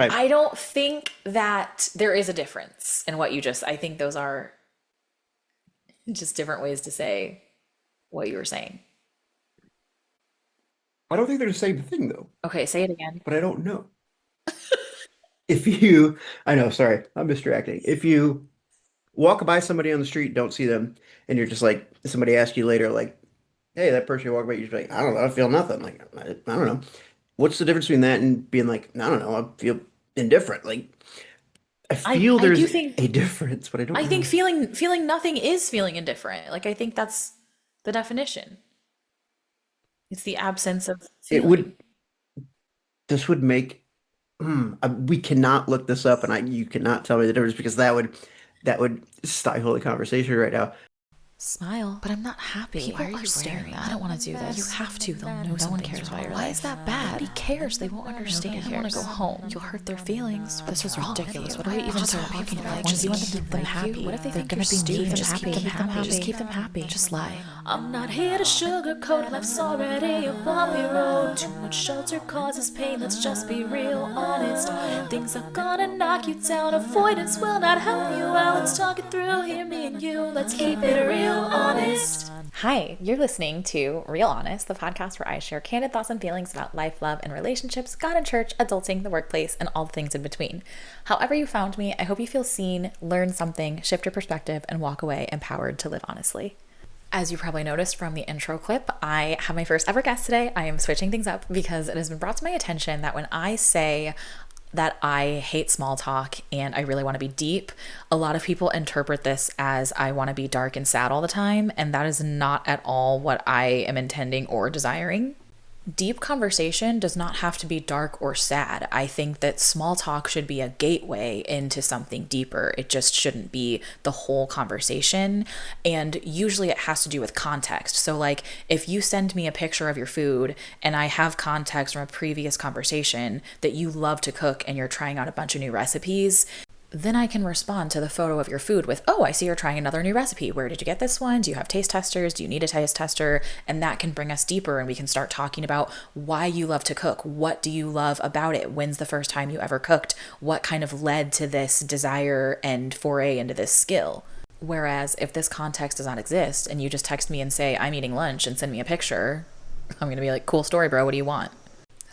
Right. I don't think that there is a difference in what you just, I think those are just different ways to say what you were saying. I don't think they're the same thing though, Okay, say it again. but I don't know. If you, I know, sorry, I'm distracting. If you walk by somebody on the street, don't see them, and you're just like, somebody asks you later, like, hey, that person you walk by, you're just like, I don't know, I feel nothing. Like, I don't know. What's the difference between that and being like, I don't know, I feel indifferent? Like, I feel I there's do think a difference, but I don't I think know. feeling nothing is feeling indifferent. Like I think that's the definition. It's the absence of It would, feeling. this would make, we cannot look this up, and you cannot tell me the difference because that would stifle the conversation right now. Smile. But I'm not happy. People are staring. I don't want to do this. You have to. They'll know no one cares about your life. Why is that bad? Nobody cares. They won't understand. I want to go home. You'll hurt their feelings. This is ridiculous. What are you even talking about? Just you want to keep them happy. What if they think you're stupid? Just keep them happy. Just keep them happy. Just lie. I'm not here to sugarcoat. Life's already a bumpy road. Too much shelter causes pain. Let's just be real honest. Things are gonna knock you down. Avoidance will not help you out. Let's talk it through here, me and you. Let's keep it real honest. Hi, you're listening to Real Honest, the podcast where I share candid thoughts and feelings about life, love, and relationships, God and church, adulting, the workplace, and all the things in between. However you found me, I hope you feel seen, learn something, shift your perspective, and walk away empowered to live honestly. As you probably noticed from the intro clip, I have my first ever guest today. I am switching things up because it has been brought to my attention that when I say that I hate small talk and I really want to be deep, a lot of people interpret this as I want to be dark and sad all the time, and that is not at all what I am intending or desiring. Deep conversation does not have to be dark or sad. I think that small talk should be a gateway into something deeper. It just shouldn't be the whole conversation. And usually it has to do with context. So, like, if you send me a picture of your food and I have context from a previous conversation that you love to cook and you're trying out a bunch of new recipes, then I can respond to the photo of your food with, oh, I see you're trying another new recipe. Where did you get this one? Do you have taste testers? Do you need a taste tester? And that can bring us deeper and we can start talking about why you love to cook. What do you love about it? When's the first time you ever cooked? What kind of led to this desire and foray into this skill? Whereas if this context does not exist and you just text me and say, I'm eating lunch and send me a picture, I'm going to be like, cool story, bro. What do you want?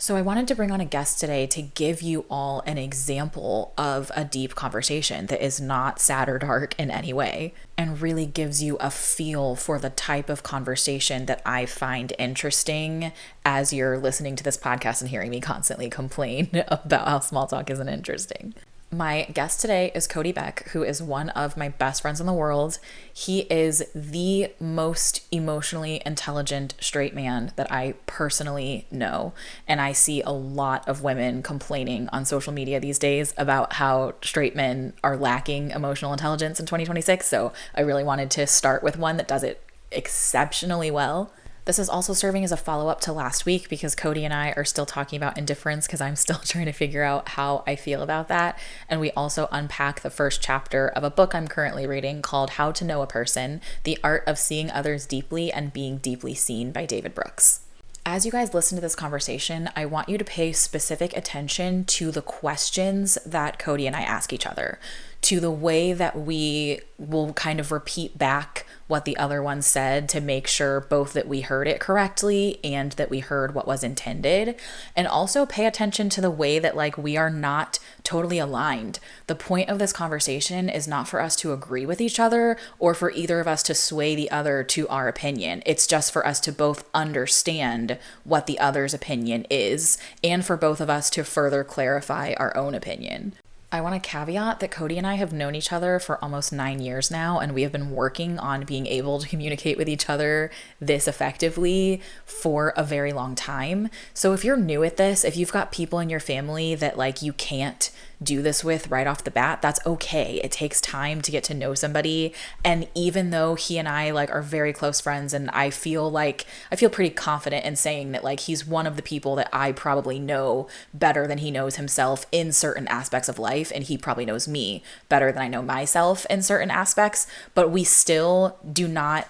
So I wanted to bring on a guest today to give you all an example of a deep conversation that is not sad or dark in any way and really gives you a feel for the type of conversation that I find interesting as you're listening to this podcast and hearing me constantly complain about how small talk isn't interesting. My guest today is Cody Beck, who is one of my best friends in the world. He is the most emotionally intelligent straight man that I personally know. And I see a lot of women complaining on social media these days about how straight men are lacking emotional intelligence in 2026. So I really wanted to start with one that does it exceptionally well. This is also serving as a follow-up to last week because Cody and I are still talking about indifference because I'm still trying to figure out how I feel about that. And we also unpack the first chapter of a book I'm currently reading called How to Know a Person: The Art of Seeing Others Deeply and Being Deeply Seen by David Brooks. As you guys listen to this conversation, I want you to pay specific attention to the questions that Cody and I ask each other, to the way that we will kind of repeat back what the other one said to make sure both that we heard it correctly and that we heard what was intended. And also pay attention to the way that like we are not totally aligned. The point of this conversation is not for us to agree with each other or for either of us to sway the other to our opinion. It's just for us to both understand what the other's opinion is and for both of us to further clarify our own opinion. I want to caveat that Cody and I have known each other for almost 9 years now, and we have been working on being able to communicate with each other this effectively for a very long time. So if you're new at this, if you've got people in your family that like you can't do this with right off the bat, that's okay. It takes time to get to know somebody. And even though he and I like are very close friends and I feel pretty confident in saying that like he's one of the people that I probably know better than he knows himself in certain aspects of life, and he probably knows me better than I know myself in certain aspects, but we still do not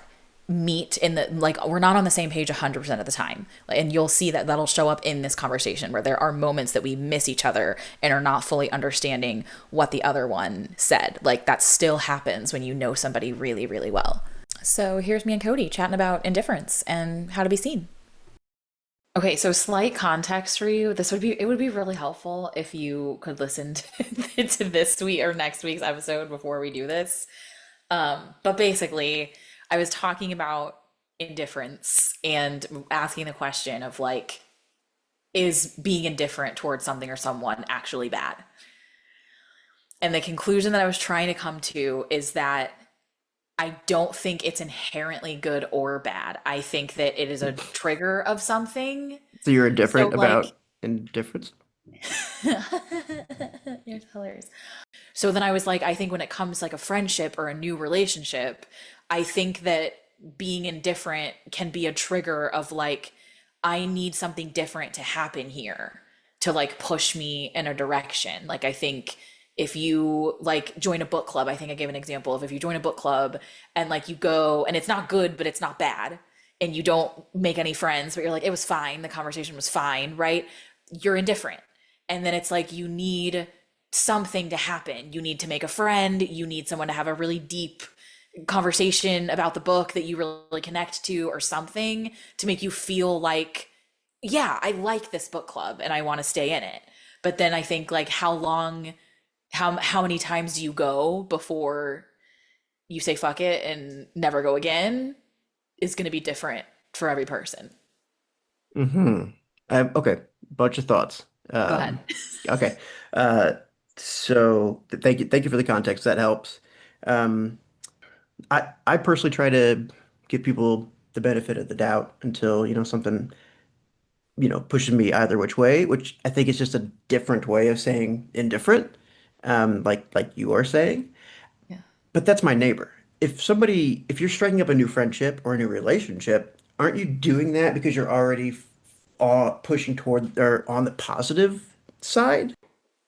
meet in the like we're not on the same page 100% of the time, and you'll see that that'll show up in this conversation where there are moments that we miss each other and are not fully understanding what the other one said. Like that still happens when you know somebody really really well. So here's me and Cody chatting about indifference and how to be seen. Okay, so slight context for you. It would be really helpful if you could listen to this week or next week's episode before we do this. But basically, I was talking about indifference and asking the question of like, is being indifferent towards something or someone actually bad? And the conclusion that I was trying to come to is that I don't think it's inherently good or bad. I think that it is a trigger of something. So you're So indifferent like, about indifference? you're hilarious. So then I was like, I think when it comes to like a friendship or a new relationship, I think that being indifferent can be a trigger of like, I need something different to happen here to like push me in a direction. Like, I think if you like join a book club, I think I gave an example of if you join a book club and like you go and it's not good, but it's not bad, and you don't make any friends, but you're like, it was fine, the conversation was fine, right? You're indifferent. And then it's like you need something to happen. You need to make a friend. You need someone to have a really deep conversation about the book that you really connect to, or something to make you feel like, yeah, I like this book club and I want to stay in it. But then I think like how many times do you go before you say fuck it and never go again is going to be different for every person. Mm-hmm. Okay, bunch of thoughts. Go ahead. Okay. Uh, thank you for the context. That helps. Um, I personally try to give people the benefit of the doubt until, something, pushes me either which way, which I think is just a different way of saying indifferent, like you are saying. Yeah. But that's my neighbor. If you're striking up a new friendship or a new relationship, aren't you doing that because you're already pushing toward or on the positive side?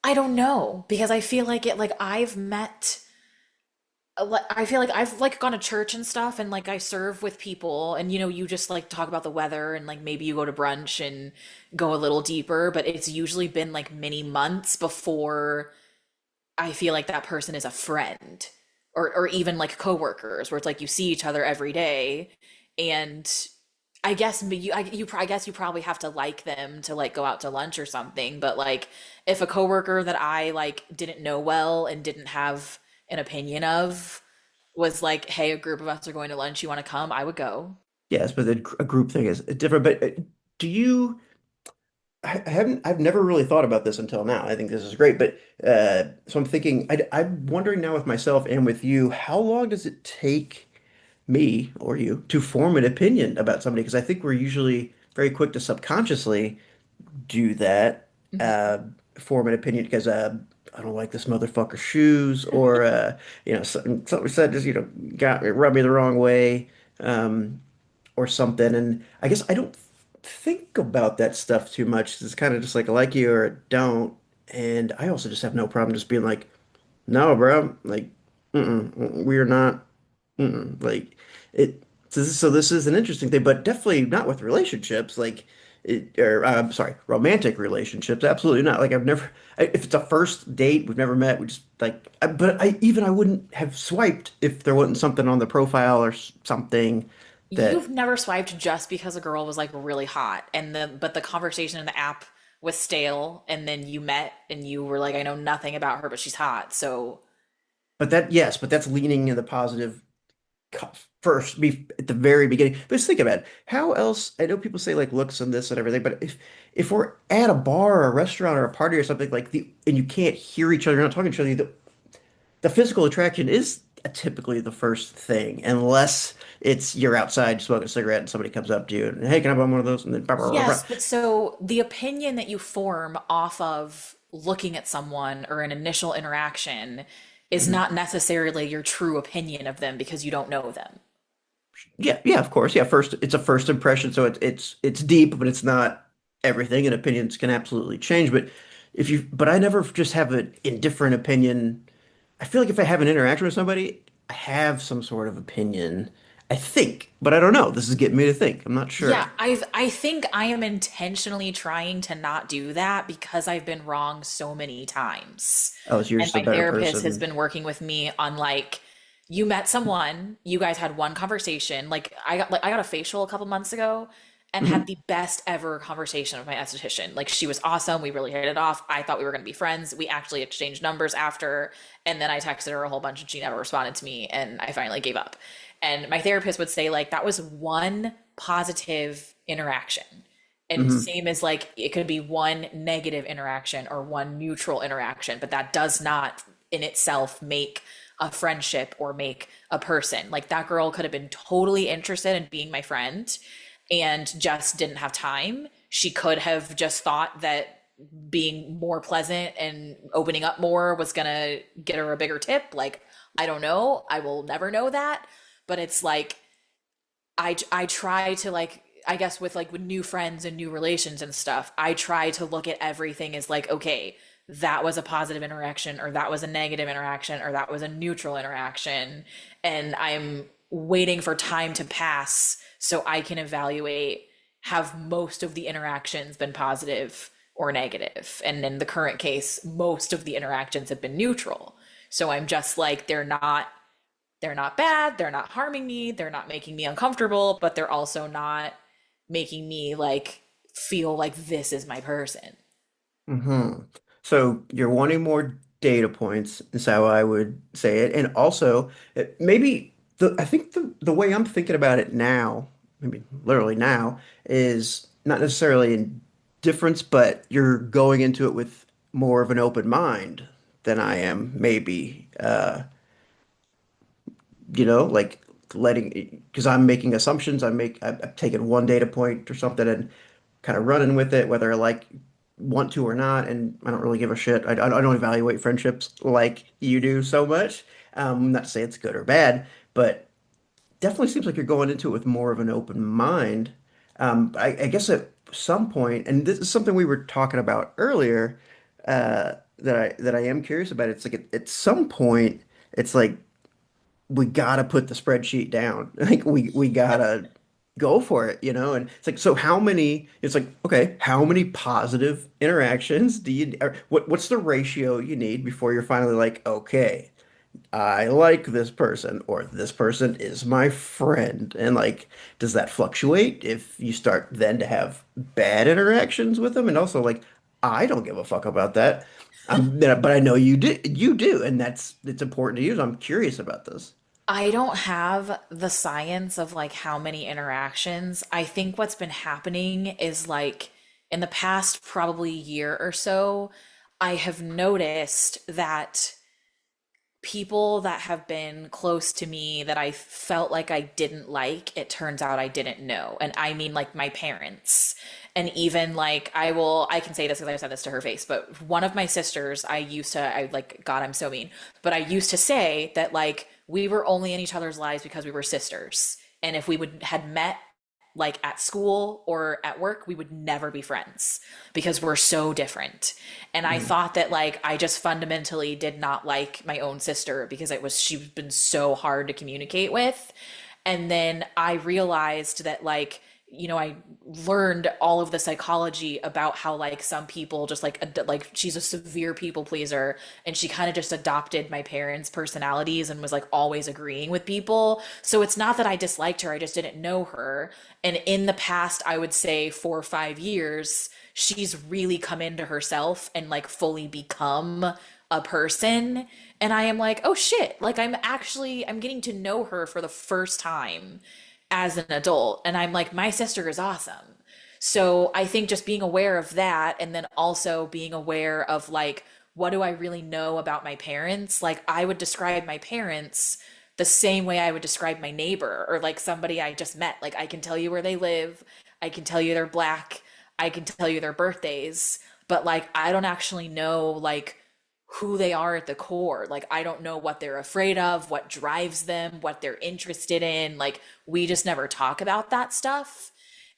I don't know because I feel like I feel like I've like gone to church and stuff, and like I serve with people, and you just like talk about the weather, and like maybe you go to brunch and go a little deeper, but it's usually been like many months before I feel like that person is a friend, or even like coworkers where it's like you see each other every day. And I guess you probably have to like them to like go out to lunch or something. But like if a coworker that I like didn't know well and didn't have an opinion of was like, hey, a group of us are going to lunch, you want to come? I would go. Yes, but a group thing is different. But do you? I've never really thought about this until now. I think this is great, but so I'm thinking. I'm wondering now with myself and with you, how long does it take me or you to form an opinion about somebody? Because I think we're usually very quick to subconsciously do that, Mhm. uh, form an opinion because I don't like this motherfucker's shoes, or something said just got rubbed me the wrong way, um, or something. And I guess I don't think about that stuff too much. It's kind of just like I like you or I don't. And I also just have no problem just being like, no, bro, like, we're not. Like it. So this is an interesting thing, but definitely not with relationships. Like, or I'm sorry, romantic relationships. Absolutely not. Like I've never. If it's a first date, we've never met. We just like. But I wouldn't have swiped if there wasn't something on the profile or something You've that. never swiped just because a girl was like really hot, and the conversation in the app was stale, and then you met and you were like, I know nothing about her, but she's hot. So But that yes, but that's leaning in the positive first, be at the very beginning. But just think about it. How else? I know people say like looks and this and everything, but if we're at a bar or a restaurant or a party or something like and you can't hear each other, you're not talking to each other, the physical attraction is typically the first thing, unless it's you're outside smoking a cigarette and somebody comes up to you and hey, can I buy one of those? And then blah, blah, blah, blah. yes, but so the opinion that you form off of looking at someone or an initial interaction is Mhm. not necessarily your true opinion of them because you don't know them. Yeah, yeah, of course. Yeah, first it's a first impression, so it's deep, but it's not everything, and opinions can absolutely change. But I never just have an indifferent opinion. I feel like if I have an interaction with somebody, I have some sort of opinion. I think, but I don't know. This is getting me to think. I'm not Yeah, sure. I think I am intentionally trying to not do that because I've been wrong so many times. Oh, so you're And just a my better therapist has person. been working with me on like you met someone, you guys had one conversation. Like I got a facial a couple months ago and had Hmm. the best ever conversation with my esthetician. Like she was awesome. We really hit it off. I thought we were going to be friends. We actually exchanged numbers after, and then I texted her a whole bunch and she never responded to me and I finally gave up. And my therapist would say like that was one positive interaction. And Hmm. same as like it could be one negative interaction or one neutral interaction, but that does not in itself make a friendship or make a person. Like that girl could have been totally interested in being my friend and just didn't have time. She could have just thought that being more pleasant and opening up more was gonna get her a bigger tip. Like, I don't know. I will never know that. But it's like I try to like I guess with new friends and new relations and stuff, I try to look at everything as like, okay, that was a positive interaction or that was a negative interaction or that was a neutral interaction. And I'm waiting for time to pass so I can evaluate have most of the interactions been positive or negative. And in the current case, most of the interactions have been neutral. So I'm just like, they're not bad, they're not harming me, they're not making me uncomfortable, but they're also not making me like feel like this is my person. Hmm. So you're wanting more data points, is how I would say it. And also, maybe I think the way I'm thinking about it now, maybe literally now, is not necessarily in difference, but you're going into it with more of an open mind than I am, maybe. Like letting, because I'm making assumptions. I've taken one data point or something and kind of running with it, whether I want to or not, and I don't really give a shit. I don't evaluate friendships like you do so much. Not to say it's good or bad, but definitely seems like you're going into it with more of an open mind. I guess at some point, and this is something we were talking about earlier, that I am curious about. It's like at some point, it's like we gotta put the spreadsheet down. Like we gotta go for it, you know? And it's like, so how many, it's like, okay, how many positive interactions do you, or what's the ratio you need before you're finally like, okay, I like this person or this person is my friend. And like, does that fluctuate if you start then to have bad interactions with them? And also like, I don't give a fuck about that. But I know you do, and it's important to you. So I'm curious about this. I don't have the science of like how many interactions. I think what's been happening is like in the past probably year or so, I have noticed that people that have been close to me that I felt like I didn't like, it turns out I didn't know. And I mean like my parents. And even like I can say this because I said this to her face, but one of my sisters, I like, God, I'm so mean, but I used to say that like we were only in each other's lives because we were sisters. And if we would had met like at school or at work, we would never be friends because we're so different. And I Mhm. thought that like I just fundamentally did not like my own sister because she's been so hard to communicate with. And then I realized that like I learned all of the psychology about how like some people just like she's a severe people pleaser and she kind of just adopted my parents' personalities and was like always agreeing with people. So it's not that I disliked her, I just didn't know her. And in the past, I would say 4 or 5 years, she's really come into herself and like fully become a person. And I am like, oh shit, like I'm getting to know her for the first time as an adult. And I'm like, my sister is awesome. So I think just being aware of that and then also being aware of like, what do I really know about my parents? Like, I would describe my parents the same way I would describe my neighbor or like somebody I just met. Like, I can tell you where they live, I can tell you they're black, I can tell you their birthdays, but like, I don't actually know like who they are at the core. Like, I don't know what they're afraid of, what drives them, what they're interested in. Like, we just never talk about that stuff.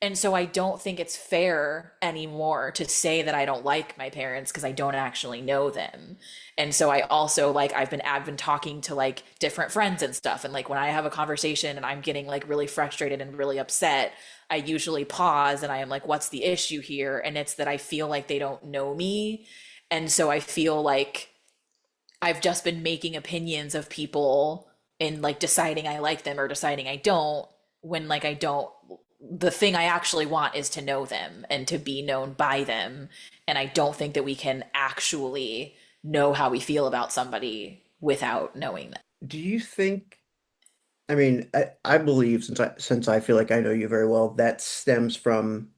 And so I don't think it's fair anymore to say that I don't like my parents because I don't actually know them. And so I also like I've been talking to like different friends and stuff, and like when I have a conversation and I'm getting like really frustrated and really upset, I usually pause and I am like, what's the issue here? And it's that I feel like they don't know me. And so I feel like I've just been making opinions of people and like deciding I like them or deciding I don't, when like I don't, the thing I actually want is to know them and to be known by them. And I don't think that we can actually know how we feel about somebody without knowing them. Do you think, I mean, I believe since I feel like I know you very well, that stems from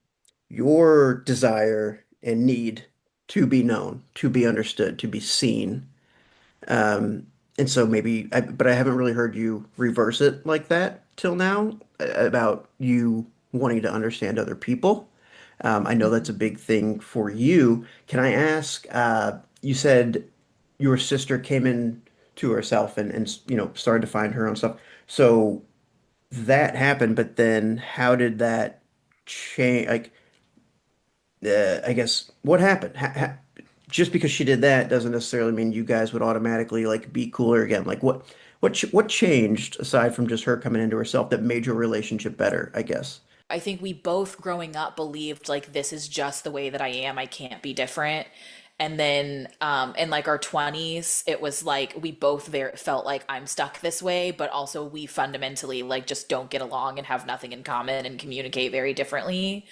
your desire and need to be known, to be understood, to be seen. And so but I haven't really heard you reverse it like that till now about you wanting to understand other people. I know that's a Mhm. big thing for you. Can I ask, you said your sister came in to herself and started to find her own stuff. So that happened, but then how did that change? Like, I guess what happened? Just because she did that doesn't necessarily mean you guys would automatically like be cooler again. Like what changed aside from just her coming into herself that made your relationship better, I guess. I think we both growing up believed like this is just the way that I am. I can't be different. And then in like our 20s, it was like we both felt like I'm stuck this way, but also we fundamentally like just don't get along and have nothing in common and communicate very differently.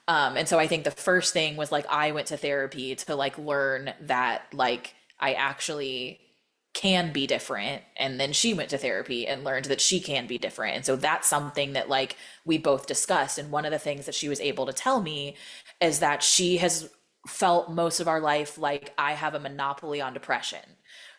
And so I think the first thing was like I went to therapy to like learn that like I actually can be different. And then she went to therapy and learned that she can be different. And so that's something that like we both discussed. And one of the things that she was able to tell me is that she has felt most of our life like I have a monopoly on depression.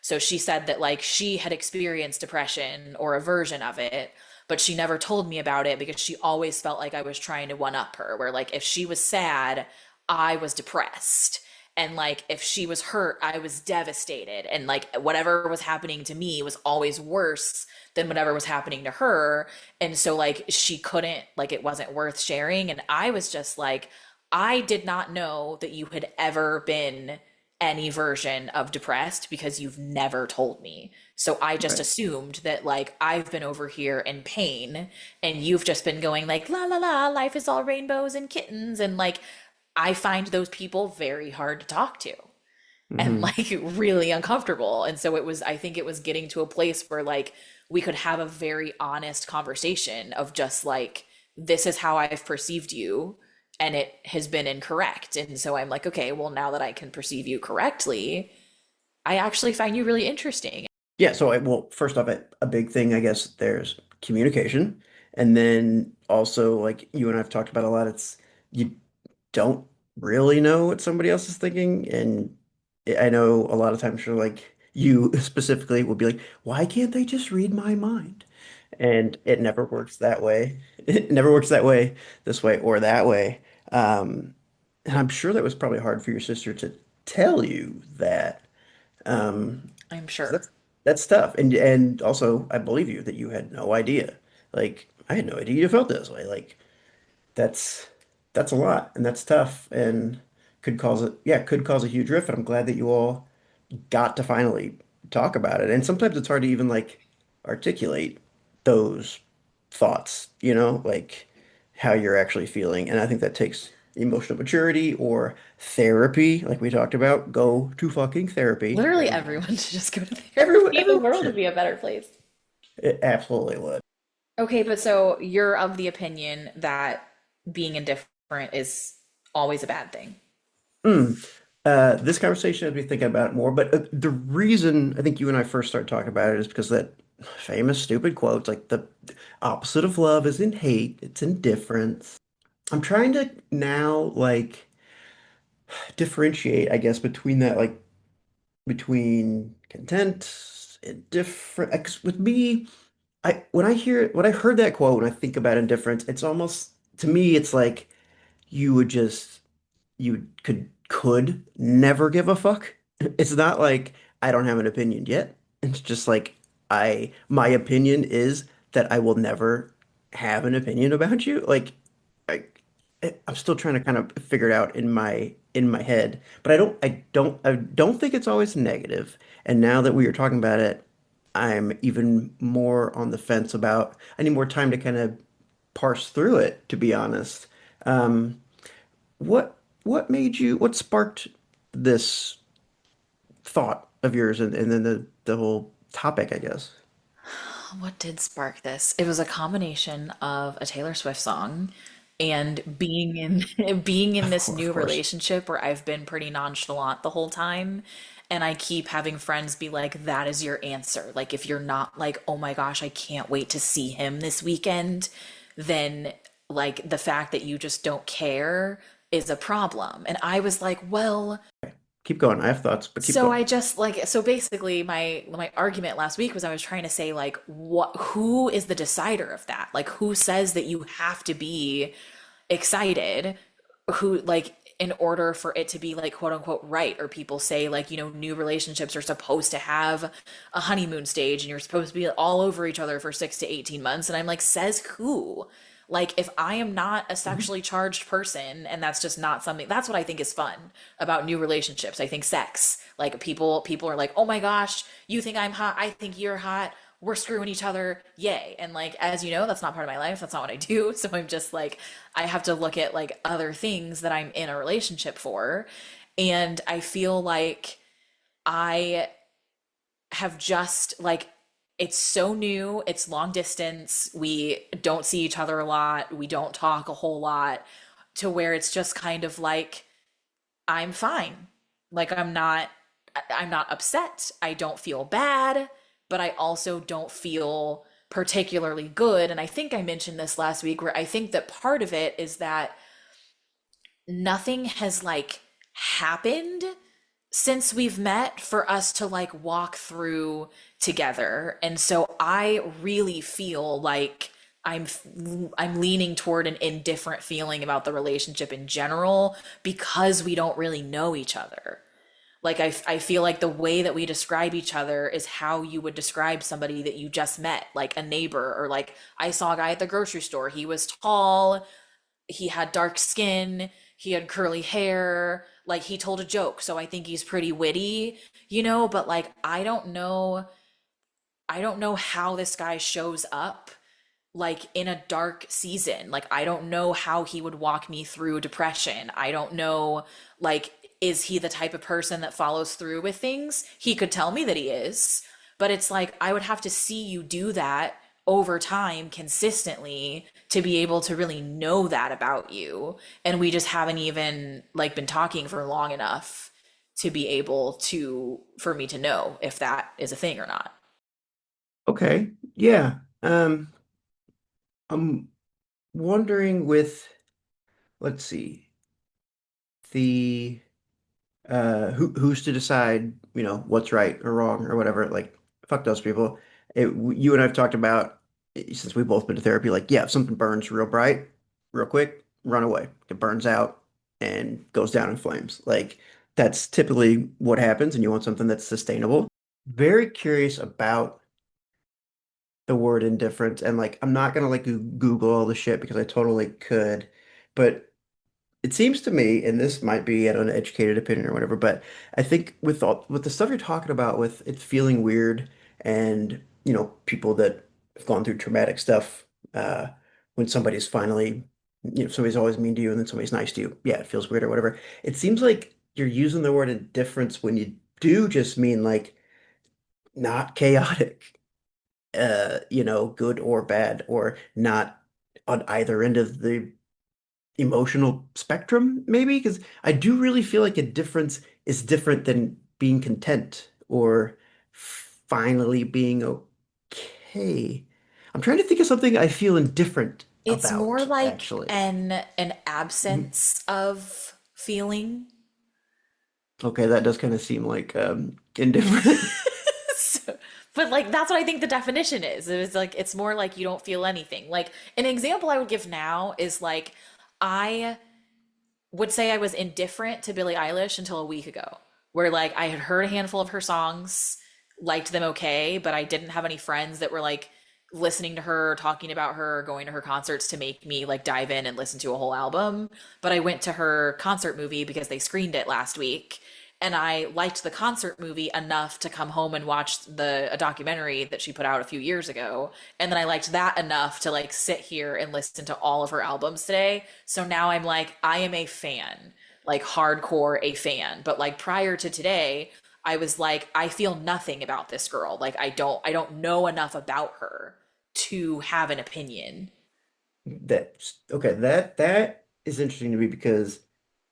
So she said that like she had experienced depression or a version of it, but she never told me about it because she always felt like I was trying to one up her, where like if she was sad, I was depressed. And like if she was hurt, I was devastated. And like whatever was happening to me was always worse than whatever was happening to her. And so like she couldn't, like it wasn't worth sharing. And I was just like, I did not know that you had ever been any version of depressed because you've never told me. So I just Right. assumed that like I've been over here in pain and you've just been going like la la la, life is all rainbows and kittens. And like I find those people very hard to talk to and Hmm. like really uncomfortable. And so I think it was getting to a place where like we could have a very honest conversation of just like, this is how I've perceived you and it has been incorrect. And so I'm like, okay, well, now that I can perceive you correctly, I actually find you really interesting. Yeah, so well, first off, a big thing, I guess, there's communication. And then also, like you and I've talked about a lot, it's you don't really know what somebody else is thinking. And I know a lot of times you're like, you specifically will be like, why can't they just read my mind? And it never works that way. It never works that way, this way or that way. And I'm sure that was probably hard for your sister to tell you that. Um, I'm 'Cause sure. that's tough. And also I believe you that you had no idea. Like I had no idea you felt this way. Like that's that's a lot and that's tough and could cause a huge rift. And I'm glad that you all got to finally talk about it. And sometimes it's hard to even like articulate those thoughts, like how you're actually feeling. And I think that takes emotional maturity or therapy, like we talked about. Go to fucking therapy. Literally Everyone, everyone should just go to everyone, therapy. The everyone world would should. be a better place. It absolutely would. Okay, but so you're of the opinion that being indifferent is always a bad thing. Mm. This conversation has me thinking about it more, but the reason I think you and I first started talking about it is because that famous stupid quote, like the opposite of love isn't hate, it's indifference. I'm trying to now like differentiate, I guess, between that, like between content, indifferent. 'Cause with me, when I heard that quote and I think about indifference, it's almost to me, it's like you would just you could never give a fuck. It's not like I don't have an opinion yet. It's just like my opinion is that I will never have an opinion about you. Like I'm still trying to kind of figure it out in my head, but I don't think it's always negative. And now that we are talking about it, I'm even more on the fence about I need more time to kind of parse through it, to be honest. Um, what sparked this thought of yours and then the whole topic, I guess? What did spark this? It was a combination of a Taylor Swift song and being in being in this Of new course. relationship where I've been pretty nonchalant the whole time. And I keep having friends be like, that is your answer. Like, if you're not like, oh my gosh, I can't wait to see him this weekend, then like the fact that you just don't care is a problem. And I was like, well, Keep going. I have thoughts, but keep so going. I just like so basically my argument last week was I was trying to say like what who is the decider of that? Like who says that you have to be excited? Who like in order for it to be like quote unquote right, or people say like new relationships are supposed to have a honeymoon stage and you're supposed to be all over each other for 6 to 18 months, and I'm like, says who? Like, if I am not a Mhm. sexually charged person and that's just not something, that's what I think is fun about new relationships. I think sex, like people are like, oh my gosh, you think I'm hot, I think you're hot, we're screwing each other, yay. And like, as you know, that's not part of my life, that's not what I do. So I'm just like, I have to look at like other things that I'm in a relationship for. And I feel like I have just like, it's so new, it's long distance, we don't see each other a lot, we don't talk a whole lot, to where it's just kind of like I'm fine. Like I'm not upset, I don't feel bad, but I also don't feel particularly good. And I think I mentioned this last week where I think that part of it is that nothing has like happened since we've met for us to like walk through together. And so I really feel like I'm I'm leaning toward an indifferent feeling about the relationship in general because we don't really know each other. Like I feel like the way that we describe each other is how you would describe somebody that you just met, like a neighbor, or like I saw a guy at the grocery store. He was tall, he had dark skin, he had curly hair, like he told a joke, so I think he's pretty witty, but like I don't know how this guy shows up like in a dark season. Like I don't know how he would walk me through depression. I don't know, like, is he the type of person that follows through with things? He could tell me that he is, but it's like I would have to see you do that over time consistently to be able to really know that about you. And we just haven't even like been talking for long enough to be able to for me to know if that is a thing or not. Okay. Yeah. I'm wondering with, let's see, the who's to decide, what's right or wrong or whatever. Like, fuck those people. You and I've talked about since we've both been to therapy. Like, yeah, if something burns real bright, real quick, run away. It burns out and goes down in flames. Like, that's typically what happens, and you want something that's sustainable. Very curious about the word indifference, and like, I'm not gonna like Google all the shit because I totally could, but. It seems to me, and this might be an uneducated opinion or whatever, but I think with the stuff you're talking about, with it feeling weird, and people that have gone through traumatic stuff, uh, when somebody's finally, somebody's always mean to you, and then somebody's nice to you, yeah, it feels weird or whatever. It seems like you're using the word indifference when you do just mean like not chaotic, good or bad, or not on either end of the emotional spectrum, maybe? Because I do really feel like a difference is different than being content or finally being okay. I'm trying to think of something I feel indifferent It's more about, like actually. an Mhm. absence of feeling. Okay, that does kind of seem like indifferent. So- but like that's what I think the definition is. It's like it's more like you don't feel anything. Like an example I would give now is like I would say I was indifferent to Billie Eilish until a week ago, where like I had heard a handful of her songs, liked them okay, but I didn't have any friends that were like listening to her, talking about her, going to her concerts to make me like dive in and listen to a whole album. But I went to her concert movie because they screened it last week. And I liked the concert movie enough to come home and watch a documentary that she put out a few years ago. And then I liked that enough to like sit here and listen to all of her albums today. So now I'm like, I am a fan, like hardcore a fan. But like prior to today, I was like, I feel nothing about this girl. Like I don't know enough about her to have an opinion. That's okay. That is interesting to me because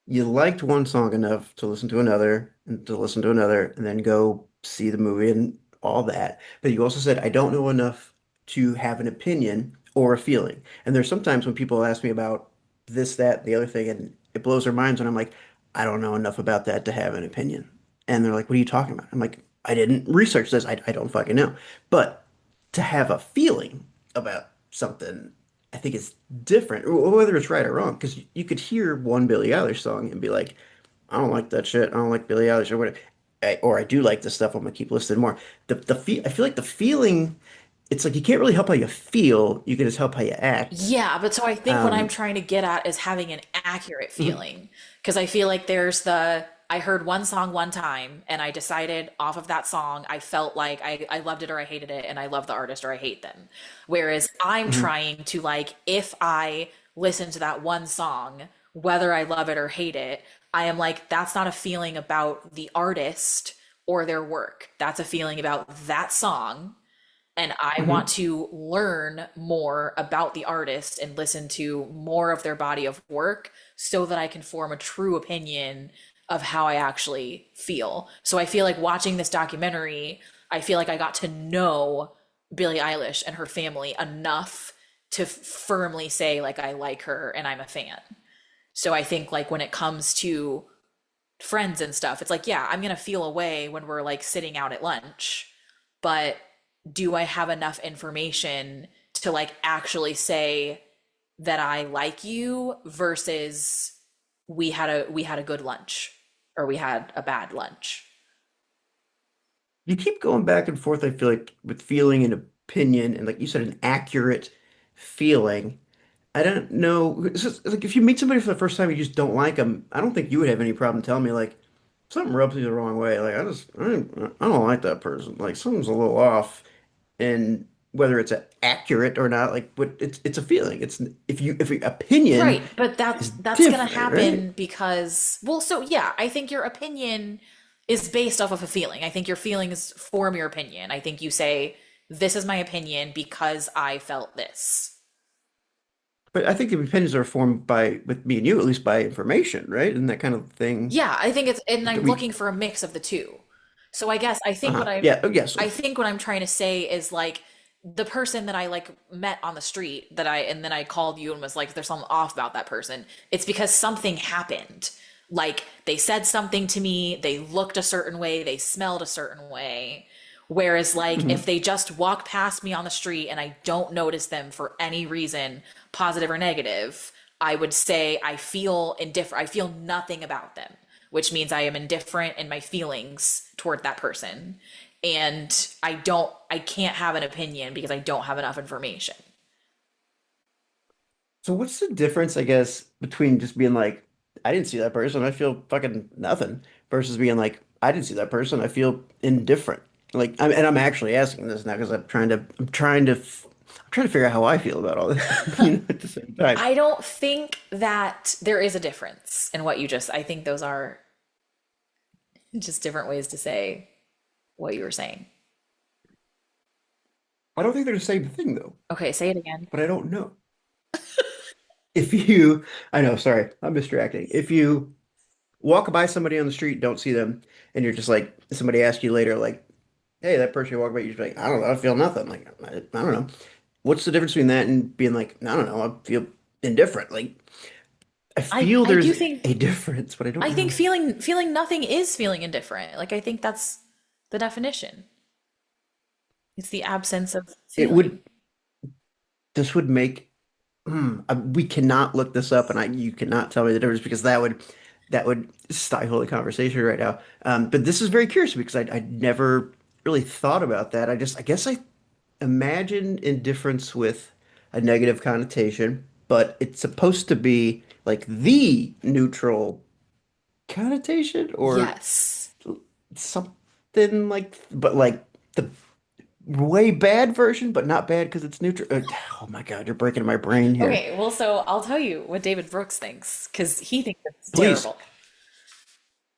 you liked one song enough to listen to another and to listen to another and then go see the movie and all that. But you also said, I don't know enough to have an opinion or a feeling. And there's sometimes when people ask me about this, that, the other thing, and it blows their minds when I'm like, I don't know enough about that to have an opinion. And they're like, what are you talking about? I'm like, I didn't research this. I don't fucking know. But to have a feeling about something, I think it's different, whether it's right or wrong, because you could hear one Billie Eilish song and be like, I don't like that shit. I don't like Billie Eilish or whatever. Or I do like this stuff. I'm gonna keep listening more. I feel like the feeling, it's like you can't really help how you feel. You can just help how you act. Yeah, but so I think what I'm Um, trying to get at is having an accurate mhm, feeling. Because I feel like I heard one song one time and I decided off of that song, I felt like I loved it or I hated it and I love the artist or I hate them. Whereas I'm mhm. trying to like, if I listen to that one song, whether I love it or hate it, I am like, that's not a feeling about the artist or their work. That's a feeling about that song and I want Mhm. to learn more about the artist and listen to more of their body of work so that I can form a true opinion of how I actually feel. So I feel like watching this documentary, I feel like I got to know Billie Eilish and her family enough to firmly say like I like her and I'm a fan. So I think like when it comes to friends and stuff, it's like, yeah, I'm gonna feel away when we're like sitting out at lunch, but do I have enough information to like actually say that I like you versus we had a good lunch or we had a bad lunch. You keep going back and forth, I feel like, with feeling and opinion, and like you said, an accurate feeling. I don't know. It's just, like if you meet somebody for the first time, you just don't like them. I don't think you would have any problem telling me like something rubs me the wrong way. Like I don't like that person. Like something's a little off, and whether it's accurate or not, like what it's a feeling. It's if your opinion Right, but that's is that's gonna different, right? happen because well, so yeah, I think your opinion is based off of a feeling. I think your feelings form your opinion. I think you say, this is my opinion because I felt this. But I think the opinions are formed by with me and you, at least by information, right? And that kind of thing. Yeah, I think it's, and I'm We looking for a mix of the two. So I guess I think yeah, oh, yes. I think what I'm trying to say is like the person that I like met on the street that and then I called you and was like, there's something off about that person. It's because something happened. Like they said something to me, they looked a certain way, they smelled a certain way. Whereas, like, if Mhm. they just walk past me on the street and I don't notice them for any reason, positive or negative, I would say I feel indifferent. I feel nothing about them, which means I am indifferent in my feelings toward that person. And I can't have an opinion because I don't have enough information. So what's the difference, I guess, between just being like, I didn't see that person, I feel fucking nothing, versus being like, I didn't see that person, I feel indifferent. And I'm actually asking this now because I'm trying to figure out how I feel about all this, at the same time. I don't think that there is a difference in what you just, I think those are just different ways to say what you were saying. I don't think they're the same thing though, Okay, say it again. but I don't know. If you, I know, sorry, I'm distracting. If you walk by somebody on the street, don't see them, and you're just like, somebody asks you later, like, hey, that person you walk by, you're just like, I don't know, I feel nothing. Like, I don't know. What's the difference between that and being like, I don't know, I feel indifferent? Like, I feel I there's do think a difference, but I don't I think know. feeling nothing is feeling indifferent. Like I think that's the definition. It's the absence of It feeling. would, this would make, we cannot look this up, and you cannot tell me the difference because that would stifle the conversation right now. But this is very curious because I never really thought about that. I guess imagine indifference with a negative connotation, but it's supposed to be like the neutral connotation or Yes. something like, but like the way bad version, but not bad because it's neutral. Oh my God, you're breaking my brain here. Okay, well, so I'll tell you what David Brooks thinks, because he thinks it's Please. terrible,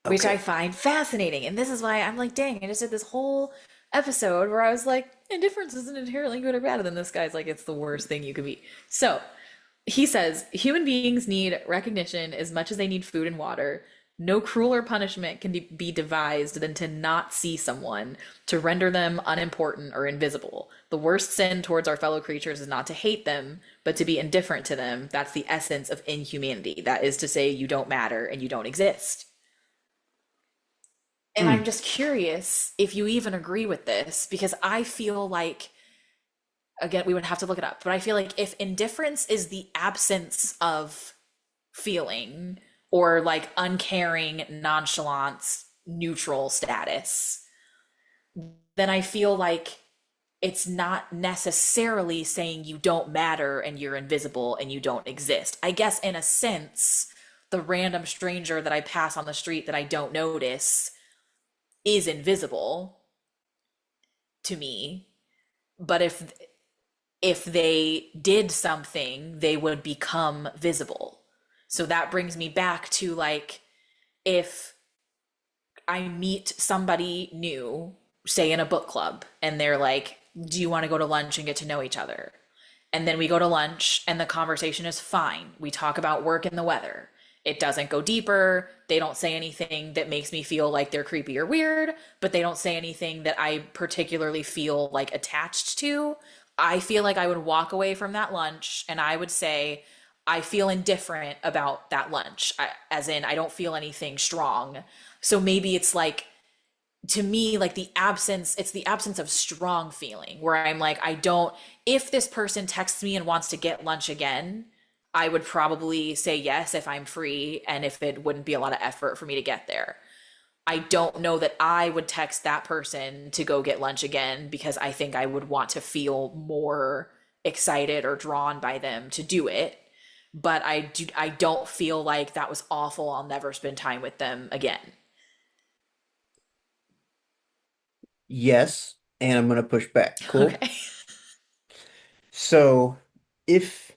which I Okay. find fascinating. And this is why I'm like, dang, I just did this whole episode where I was like, indifference isn't inherently good or bad. And then this guy's like, it's the worst thing you could be. So he says human beings need recognition as much as they need food and water. No crueler punishment can be devised than to not see someone, to render them unimportant or invisible. The worst sin towards our fellow creatures is not to hate them, but to be indifferent to them. That's the essence of inhumanity. That is to say, you don't matter and you don't exist. And I'm Hmm. just curious if you even agree with this, because I feel like, again, we would have to look it up, but I feel like if indifference is the absence of feeling or like uncaring, nonchalant, neutral status, then I feel like it's not necessarily saying you don't matter and you're invisible and you don't exist. I guess in a sense, the random stranger that I pass on the street that I don't notice is invisible to me. But if they did something, they would become visible. So that brings me back to like, if I meet somebody new, say in a book club, and they're like, do you want to go to lunch and get to know each other? And then we go to lunch and the conversation is fine. We talk about work and the weather. It doesn't go deeper. They don't say anything that makes me feel like they're creepy or weird, but they don't say anything that I particularly feel like attached to. I feel like I would walk away from that lunch and I would say, I feel indifferent about that lunch, as in, I don't feel anything strong. So maybe it's like, to me, like it's the absence of strong feeling where I'm like, I don't, if this person texts me and wants to get lunch again, I would probably say yes if I'm free and if it wouldn't be a lot of effort for me to get there. I don't know that I would text that person to go get lunch again because I think I would want to feel more excited or drawn by them to do it. But I don't feel like that was awful. I'll never spend time with them again. Yes, and I'm gonna push back. Cool. Okay. So if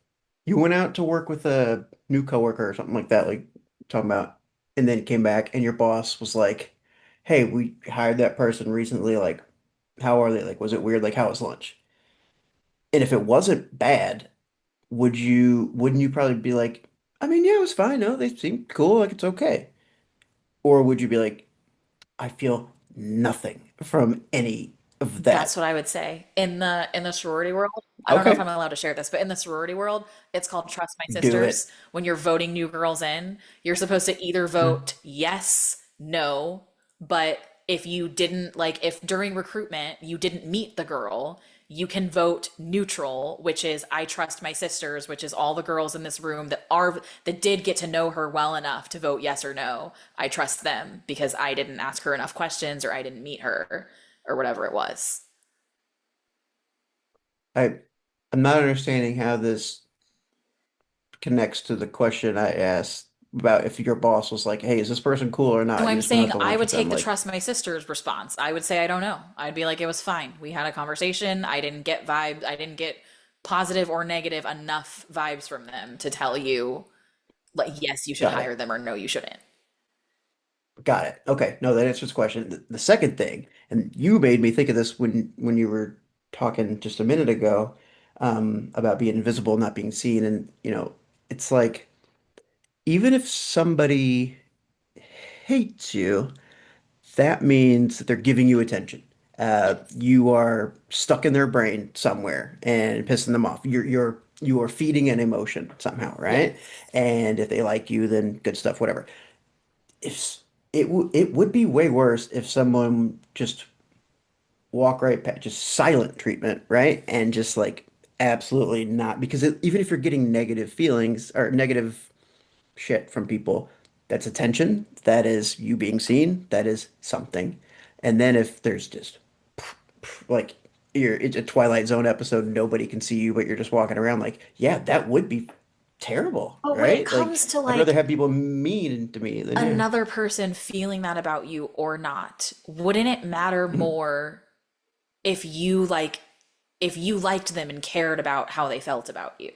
you went out to work with a new coworker or something like that, like talking about, and then came back and your boss was like, "Hey, we hired that person recently. Like, how are they? Like, was it weird? Like, how was lunch?" And if it wasn't bad, wouldn't you probably be like, "I mean, yeah, it was fine. No, they seemed cool. Like, it's okay." Or would you be like, "I feel nothing from any of That's that." what I would say. In the sorority world, I don't know if I'm Okay, allowed to share this, but in the sorority world, it's called Trust My do Sisters. it. When you're voting new girls in, you're supposed to either Hmm. vote yes, no, but if you didn't like if during recruitment you didn't meet the girl, you can vote neutral, which is I trust my sisters, which is all the girls in this room that did get to know her well enough to vote yes or no. I trust them because I didn't ask her enough questions or I didn't meet her or whatever it was. I I'm not understanding how this connects to the question I asked about if your boss was like, "Hey, is this person cool or So not? You I'm just went out saying to I lunch would with them." take the Like, trust my sister's response. I would say I don't know. I'd be like it was fine. We had a conversation. I didn't get vibes. I didn't get positive or negative enough vibes from them to tell you like yes, you should got hire it, them or no, you shouldn't. got it. Okay, no, that answers the question. The second thing, and you made me think of this when you were talking just a minute ago, about being invisible, not being seen, and it's like even if somebody hates you, that means that they're giving you attention. Yes. You are stuck in their brain somewhere and pissing them off. You are feeding an emotion somehow, right? Yes. And if they like you, then good stuff, whatever. If it would be way worse if someone just walk right past, just silent treatment, right? And just like absolutely not, because even if you're getting negative feelings or negative shit from people, that's attention, that is you being seen, that is something. And then if there's just like it's a Twilight Zone episode, nobody can see you, but you're just walking around like, yeah, that would be terrible, But when it right? comes Like, to I'd rather like have people mean to me than you. another person feeling that about you or not, wouldn't it matter Mhm. more if you like if you liked them and cared about how they felt about you?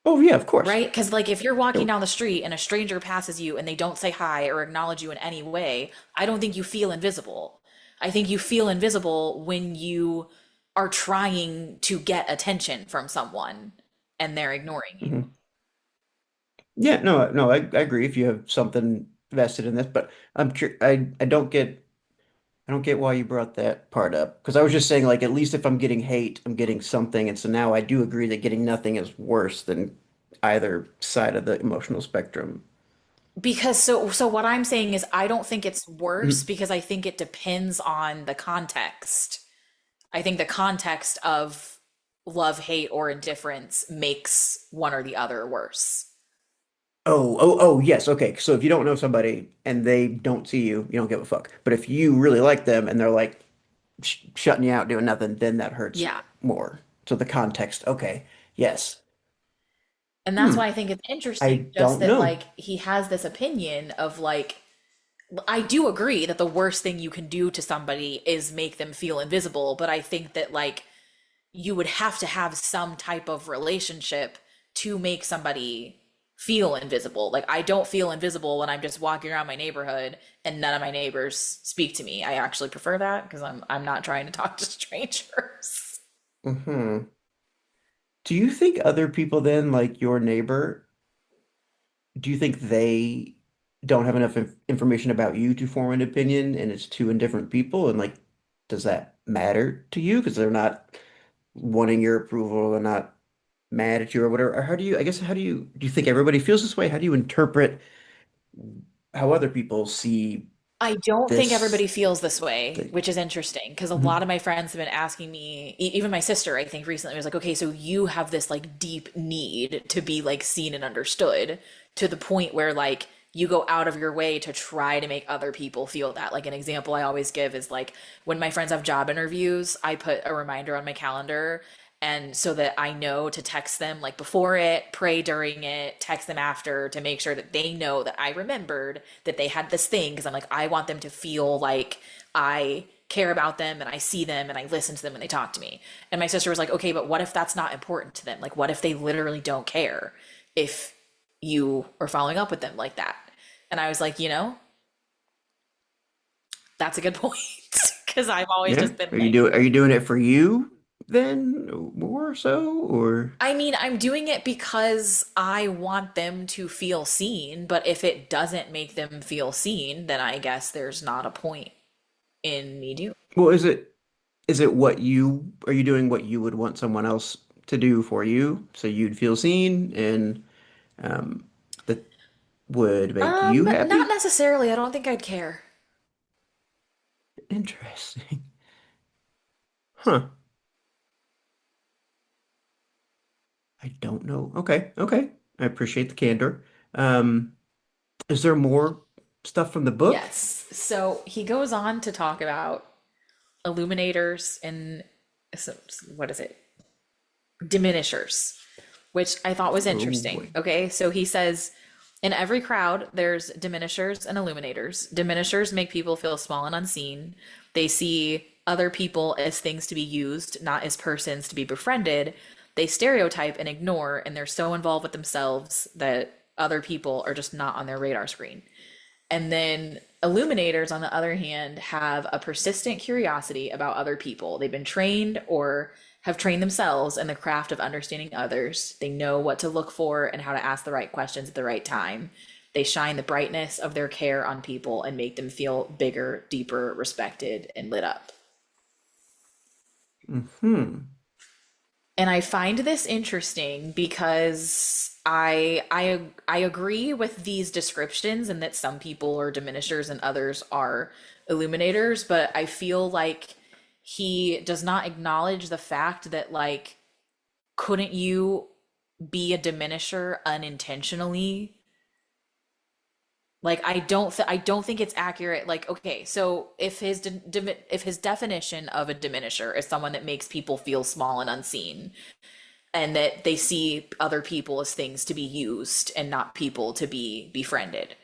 Oh yeah, of course. Right? Because, like, if you're walking Nope. down the street and a stranger passes you and they don't say hi or acknowledge you in any way, I don't think you feel invisible. I think you feel invisible when you are trying to get attention from someone and they're ignoring you. Mhm. Yeah, no, no, I agree if you have something vested in this, but I don't get why you brought that part up because I was just saying like at least if I'm getting hate, I'm getting something, and so now I do agree that getting nothing is worse than either side of the emotional spectrum. Because so what I'm saying is I don't think it's worse because I think it depends on the context. I think the context of love, hate, or indifference makes one or the other worse. Oh, yes. Okay. So if you don't know somebody and they don't see you, you don't give a fuck. But if you really like them and they're like shutting you out, doing nothing, then that hurts Yeah. more. So the context, okay. Yes. And that's Hmm. why I think it's I interesting just don't that know. like he has this opinion of like I do agree that the worst thing you can do to somebody is make them feel invisible, but I think that like you would have to have some type of relationship to make somebody feel invisible. Like I don't feel invisible when I'm just walking around my neighborhood and none of my neighbors speak to me. I actually prefer that because I'm not trying to talk to strangers. Hmm. Do you think other people then, like your neighbor, do you think they don't have enough information about you to form an opinion and it's two indifferent people? And like, does that matter to you? Because they're not wanting your approval, they're not mad at you or whatever. Or how do you, I guess, do you think everybody feels this way? How do you interpret how other people see I don't think this everybody feels this way, thing? which is interesting because a lot Mhm. of my friends have been asking me, even my sister, I think recently was like, okay, so you have this like deep need to be like seen and understood to the point where like you go out of your way to try to make other people feel that. Like an example I always give is like when my friends have job interviews, I put a reminder on my calendar and so that I know to text them like before it, pray during it, text them after to make sure that they know that I remembered that they had this thing because I'm like I want them to feel like I care about them and I see them and I listen to them when they talk to me. And my sister was like, "Okay, but what if that's not important to them? Like what if they literally don't care if you are following up with them like that?" And I was like, that's a good point because I've always Yeah. just been like Are you doing it for you then more so or I mean, I'm doing it because I want them to feel seen, but if it doesn't make them feel seen, then I guess there's not a point in me doing. well, is it what you are you doing what you would want someone else to do for you so you'd feel seen and that would make you Not happy? necessarily. I don't think I'd care. Interesting. Huh. I don't know. Okay, okay. I appreciate the candor. Um, is there more stuff from the book? Yes. So he goes on to talk about illuminators and what is it? Diminishers, which I thought was Oh interesting. boy. Okay, so he says, in every crowd, there's diminishers and illuminators. Diminishers make people feel small and unseen. They see other people as things to be used, not as persons to be befriended. They stereotype and ignore, and they're so involved with themselves that other people are just not on their radar screen. And then illuminators, on the other hand, have a persistent curiosity about other people. They've been trained or have trained themselves in the craft of understanding others. They know what to look for and how to ask the right questions at the right time. They shine the brightness of their care on people and make them feel bigger, deeper, respected, and lit up. Hmm. And I find this interesting because I agree with these descriptions and that some people are diminishers and others are illuminators, but I feel like he does not acknowledge the fact that like couldn't you be a diminisher unintentionally? Like I don't think it's accurate. Like, okay, so if if his definition of a diminisher is someone that makes people feel small and unseen, and that they see other people as things to be used and not people to be befriended,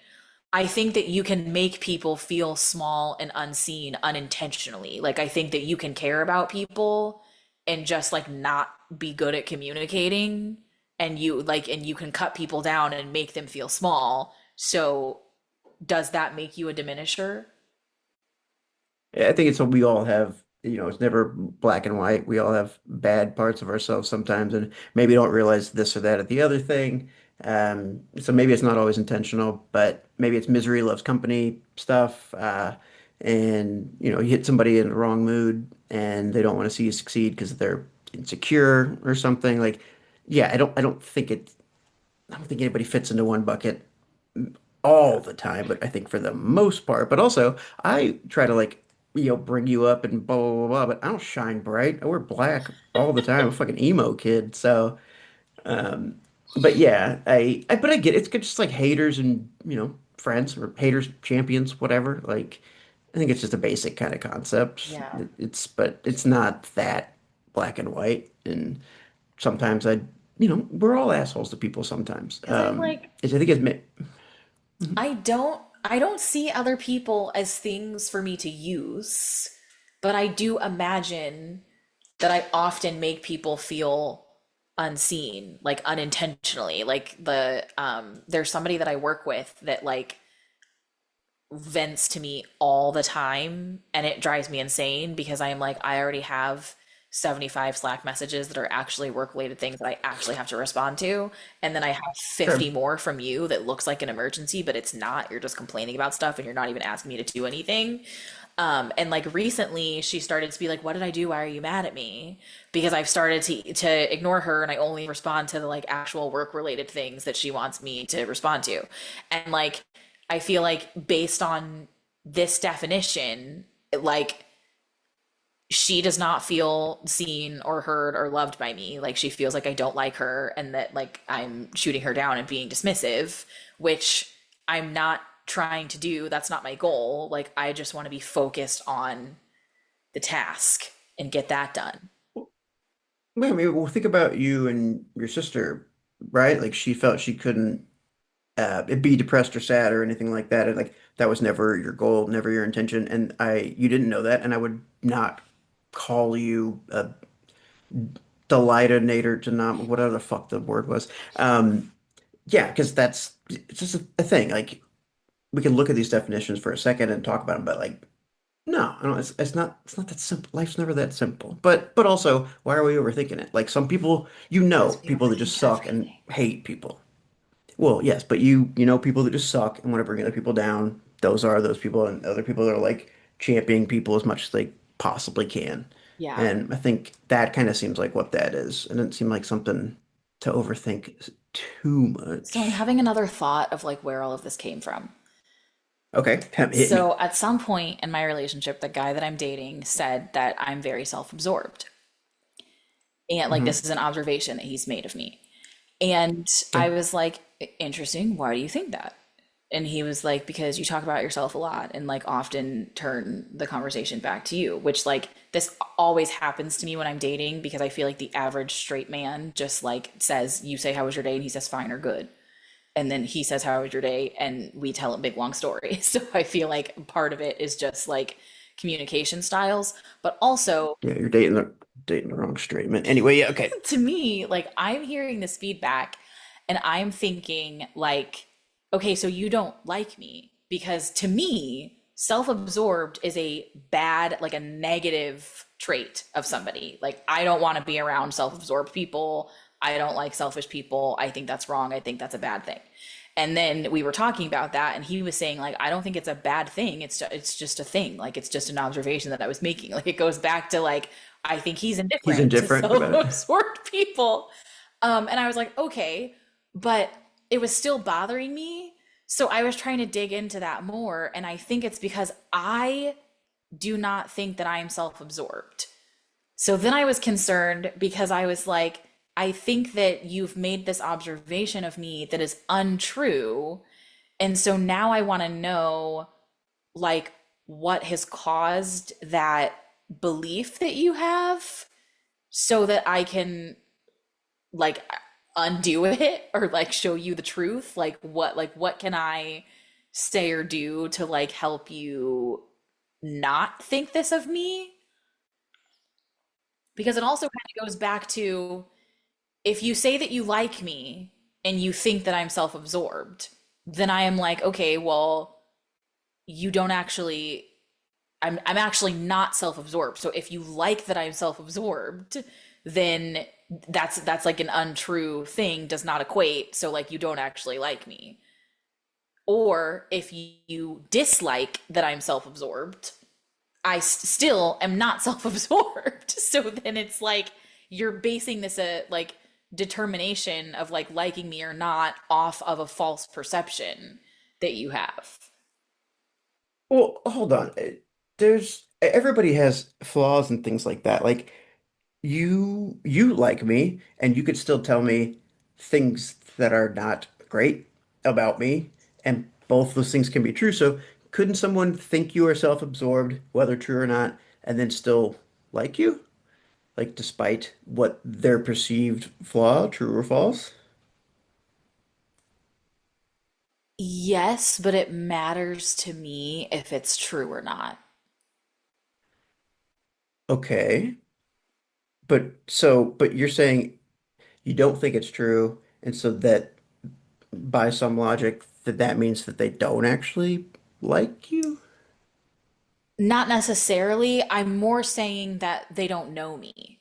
I think that you can make people feel small and unseen unintentionally. Like, I think that you can care about people and just like not be good at communicating, and you can cut people down and make them feel small. So does that make you a diminisher? I think it's what we all have, it's never black and white. We all have bad parts of ourselves sometimes, and maybe don't realize this or that or the other thing. So maybe it's not always intentional, but maybe it's misery loves company stuff. And you hit somebody in the wrong mood and they don't want to see you succeed because they're insecure or something. Like, yeah, I don't think anybody fits into one bucket all the time, but I think for the most part. But also, I try to like, bring you up and blah blah blah blah. But I don't shine bright. I wear black all the time. I'm a fucking emo kid. So, um, but yeah, but I get it. It's just like haters and friends or haters, champions, whatever. Like, I think it's just a basic kind of concept. Yeah. But it's not that black and white. And sometimes we're all assholes to people sometimes. Because I'm like, I think I don't see other people as things for me to use, but I do imagine that I often make people feel unseen, like unintentionally. Like there's somebody that I work with that like vents to me all the time, and it drives me insane because I'm like, I already have 75 Slack messages that are actually work related things that I actually have to respond to, and then I have 50 sure. more from you that looks like an emergency, but it's not. You're just complaining about stuff and you're not even asking me to do anything. And like recently she started to be like, what did I do? Why are you mad at me? Because I've started to ignore her and I only respond to the like actual work related things that she wants me to respond to. And like I feel like based on this definition, like she does not feel seen or heard or loved by me. Like she feels like I don't like her and that like I'm shooting her down and being dismissive, which I'm not trying to do. That's not my goal. Like I just want to be focused on the task and get that done. Wait, I mean, well, think about you and your sister, right? Like she felt she couldn't be depressed or sad or anything like that, and like that was never your goal, never your intention, and you didn't know that, and I would not call you a delightinator to not whatever the fuck the word was. Yeah, because it's just a thing. Like we can look at these definitions for a second and talk about them, but like no, I don't. It's not that simple. Life's never that simple. But also, why are we overthinking it? Like some people, Because we people that just overthink suck and everything. hate people. Well, yes, but you know people that just suck and want to bring other people down. Those are those people, and other people that are like championing people as much as they possibly can. Yeah. And I think that kind of seems like what that is. It doesn't seem like something to overthink too So I'm much. having another thought of like where all of this came from. Okay, hit me. So at some point in my relationship, the guy that I'm dating said that I'm very self-absorbed. And like this Hmm. is an observation that he's made of me. And I Okay. was like, interesting. Why do you think that? And he was like, because you talk about yourself a lot and like often turn the conversation back to you, which like this always happens to me when I'm dating because I feel like the average straight man just like says, you say, how was your day? And he says, fine or good. And then he says, how was your day? And we tell a big long story. So I feel like part of it is just like communication styles, but also Yeah, you're dating the wrong straight man. Anyway, yeah, okay. to me, like I'm hearing this feedback and I'm thinking like, okay, so you don't like me because to me, self-absorbed is a bad, like a negative trait of somebody. Like I don't want to be around self-absorbed people. I don't like selfish people. I think that's wrong. I think that's a bad thing. And then we were talking about that and he was saying like I don't think it's a bad thing. It's just a thing. Like it's just an observation that I was making. Like it goes back to like I think he's He's indifferent to indifferent about it. self-absorbed people. And I was like, okay, but it was still bothering me. So I was trying to dig into that more. And I think it's because I do not think that I am self-absorbed. So then I was concerned because I was like, I think that you've made this observation of me that is untrue. And so now I want to know, like, what has caused that belief that you have so that I can, like, undo it or like show you the truth. Like what can I say or do to like help you not think this of me? Because it also kind of goes back to, if you say that you like me and you think that I'm self-absorbed, then I am like, okay, well, you don't actually, I'm actually not self-absorbed. So if you like that I'm self-absorbed, then that's like an untrue thing, does not equate. So like you don't actually like me. Or if you dislike that I'm self-absorbed, I still am not self-absorbed. So then it's like you're basing this like determination of like liking me or not off of a false perception that you have. Well, hold on. There's everybody has flaws and things like that. Like you like me and you could still tell me things that are not great about me, and both those things can be true. So couldn't someone think you are self-absorbed, whether true or not, and then still like you? Like despite what their perceived flaw, true or false? Yes, but it matters to me if it's true or not. Okay. But you're saying you don't think it's true, and so that by some logic that means that they don't actually like you? Not necessarily. I'm more saying that they don't know me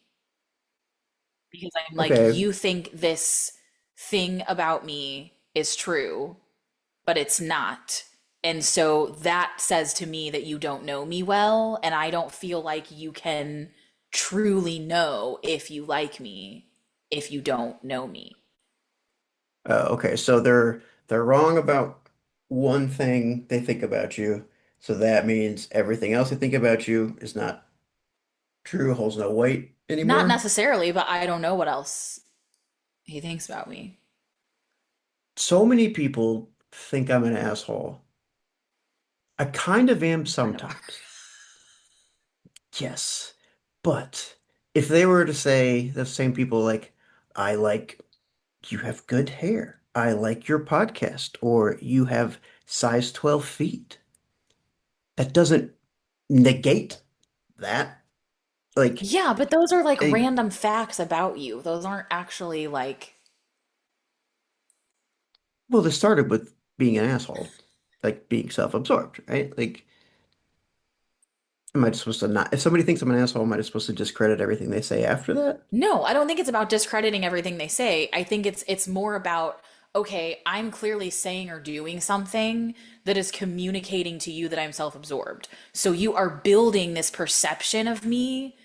because I'm like, Okay. you think this thing about me is true, but it's not. And so that says to me that you don't know me well, and I don't feel like you can truly know if you like me if you don't know me. Okay, so they're wrong about one thing they think about you, so that means everything else they think about you is not true, holds no weight Not anymore. necessarily, but I don't know what else he thinks about me. So many people think I'm an asshole. I kind of am I know. sometimes. Yes. But if they were to say the same people like, I like you have good hair. I like your podcast, or you have size 12 feet. That doesn't negate that. Like, Yeah, but those are like they, random facts about you. Those aren't actually like, well, this started with being an asshole, like being self-absorbed, right? Like, am I just supposed to not, if somebody thinks I'm an asshole, am I just supposed to discredit everything they say after that? no, I don't think it's about discrediting everything they say. I think it's more about, okay, I'm clearly saying or doing something that is communicating to you that I'm self-absorbed. So you are building this perception of me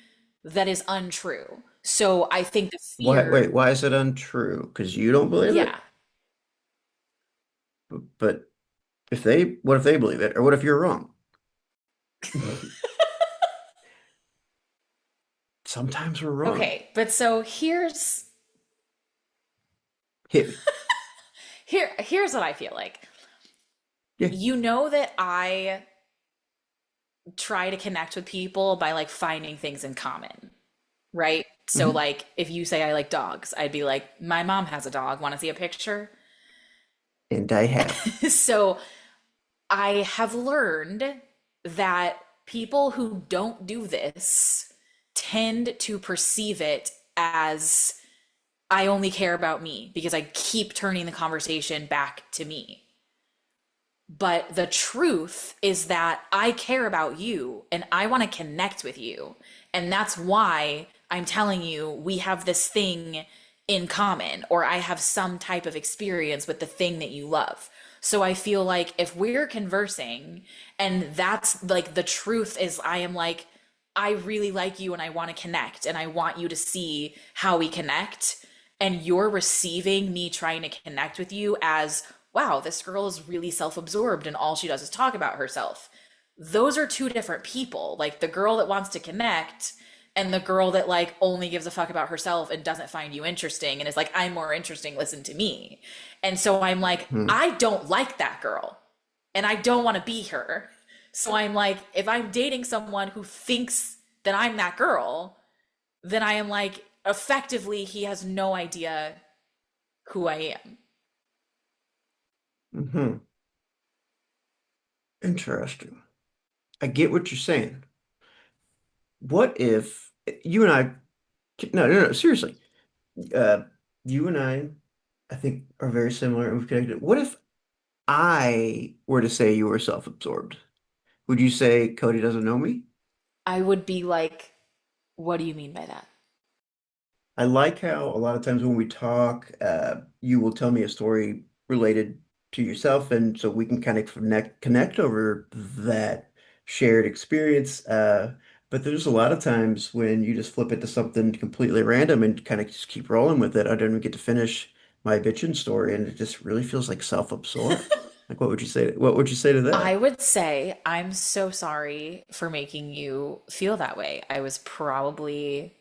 that is untrue. So I think the fear, Why is it untrue? Because you don't believe yeah. it? But what if they believe it? Or what if you're wrong? Sometimes we're wrong. Okay, but so Hit me. here's what I feel like. Yeah. You know that I try to connect with people by like finding things in common, right? So Mhm. like if you say I like dogs, I'd be like, my mom has a dog. Want to see a picture? And I have. So I have learned that people who don't do this tend to perceive it as, I only care about me because I keep turning the conversation back to me. But the truth is that I care about you and I want to connect with you. And that's why I'm telling you we have this thing in common, or I have some type of experience with the thing that you love. So I feel like if we're conversing and that's like the truth is, I am like, I really like you and I want to connect and I want you to see how we connect. And you're receiving me trying to connect with you as, wow, this girl is really self absorbed and all she does is talk about herself. Those are two different people. Like the girl that wants to connect and the girl that like only gives a fuck about herself and doesn't find you interesting and is like, I'm more interesting, listen to me. And so I'm like, Hmm. I don't like that girl and I don't want to be her. So I'm like, if I'm dating someone who thinks that I'm that girl, then I am like, effectively, he has no idea who I am. Hmm. Interesting. I get what you're saying. What if you and I, no, no, no, seriously, uh, you and I think, are very similar and we've connected. What if I were to say you were self-absorbed? Would you say Cody doesn't know me? I would be like, what do you mean by that? I like how a lot of times when we talk, you will tell me a story related to yourself, and so we can kind of connect over that shared experience. But there's a lot of times when you just flip it to something completely random and kind of just keep rolling with it. I don't even get to finish my bitchin' story, and it just really feels like self-absorbed. Like, what would you say? What would you say to I that? would say, I'm so sorry for making you feel that way. I probably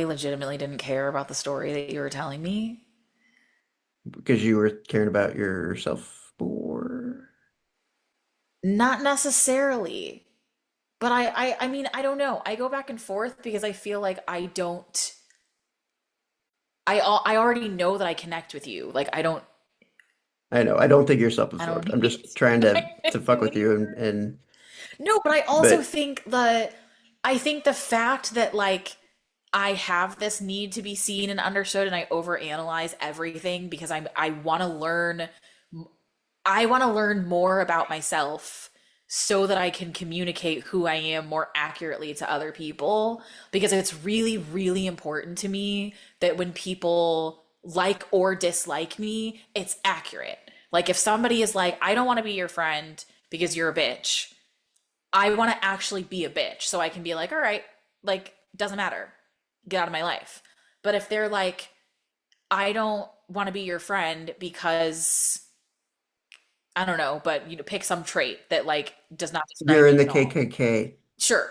legitimately didn't care about the story that you were telling me. Because you were caring about yourself more. Not necessarily. But I don't know. I go back and forth because I feel like I already know that I connect with you. Like I know. I don't think you're I don't self-absorbed. I'm need just trying to fuck with to. you and No, but I also but think I think the fact that like I have this need to be seen and understood and I overanalyze everything because I want to learn more about myself so that I can communicate who I am more accurately to other people because it's really really important to me that when people like or dislike me, it's accurate. Like if somebody is like, "I don't want to be your friend because you're a bitch." I want to actually be a bitch so I can be like, all right, like, doesn't matter. Get out of my life. But if they're like, I don't want to be your friend because I don't know, but pick some trait that like does not describe you're in you the at all. KKK. Sure.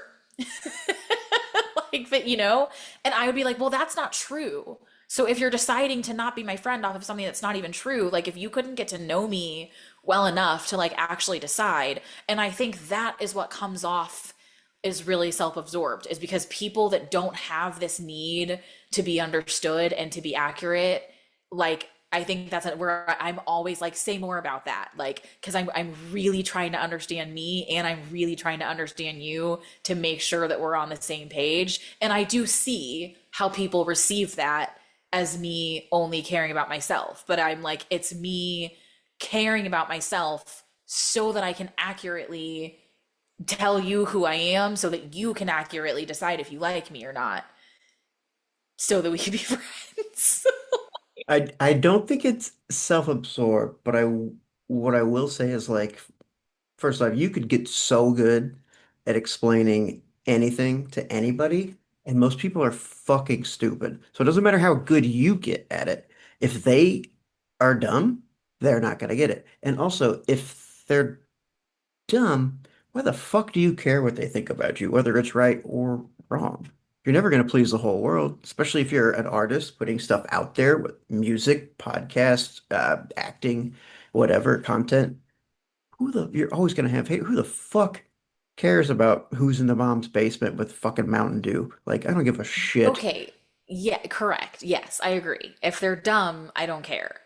Like, but and I would be like, well, that's not true. So if you're deciding to not be my friend off of something that's not even true, like if you couldn't get to know me well enough to like actually decide, and I think that is what comes off is really self-absorbed, is because people that don't have this need to be understood and to be accurate, like I think that's where I'm always like, say more about that. Like, because I'm really trying to understand me and I'm really trying to understand you to make sure that we're on the same page. And I do see how people receive that as me only caring about myself. But I'm like, it's me caring about myself so that I can accurately tell you who I am so that you can accurately decide if you like me or not, so that we can be friends. I don't think it's self-absorbed, but I what I will say is like first off, you could get so good at explaining anything to anybody, and most people are fucking stupid. So it doesn't matter how good you get at it. If they are dumb, they're not gonna get it. And also, if they're dumb, why the fuck do you care what they think about you, whether it's right or wrong? You're never going to please the whole world, especially if you're an artist putting stuff out there with music, podcasts, acting, whatever content. You're always going to have hate. Who the fuck cares about who's in the mom's basement with fucking Mountain Dew? Like, I don't give a shit. Okay. Yeah, correct. Yes, I agree. If they're dumb, I don't care.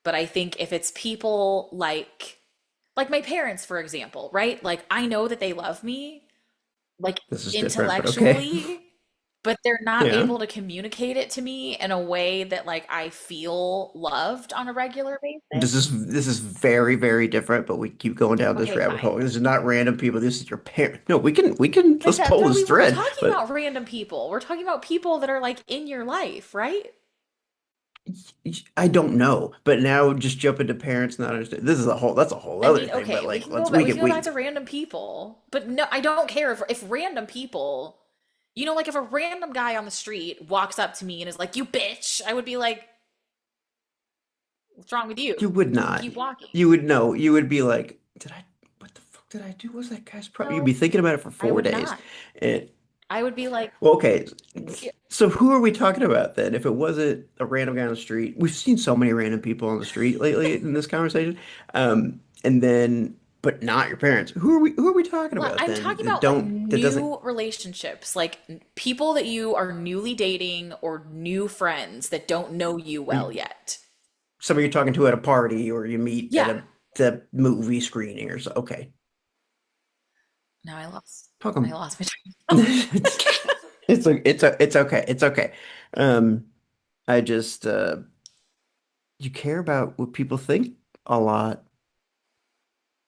But I think if it's people like my parents, for example, right? Like I know that they love me, like This is different, but okay. intellectually, but they're not Yeah. able to communicate it to me in a way that like I feel loved on a regular basis. This is very, very different, but we keep going down this Okay, rabbit hole. fine. This is not random people. This is your parent. No, we can But let's pull but this we weren't thread. talking But about random people. We're talking about people that are like in your life, right? I don't know. But now just jump into parents not understand. This is a whole that's a whole I other mean, thing. But okay, like we can go back to random people. But no, I don't care if random people, like if a random guy on the street walks up to me and is like, "You bitch," I would be like, "What's wrong with you?" you would And not. keep walking. You would know. You would be like, did I what the fuck did I do? What was that guy's problem? You'd No, be thinking about it for I four would days. not. I would be like, Well, okay. yeah, So who are we talking about then? If it wasn't a random guy on the street, we've seen so many random people on the street lately in this conversation. And then, but not your parents. Who are we talking well, about I'm then? talking That about like don't, that doesn't, new relationships, like people that you are newly dating or new friends that don't know you well yet. somebody you're talking to at a party or you meet at Yeah. the movie screening or so. Okay. Now Talk I 'em. lost my train of thought. It's okay. It's okay. Um, I just, you care about what people think a lot.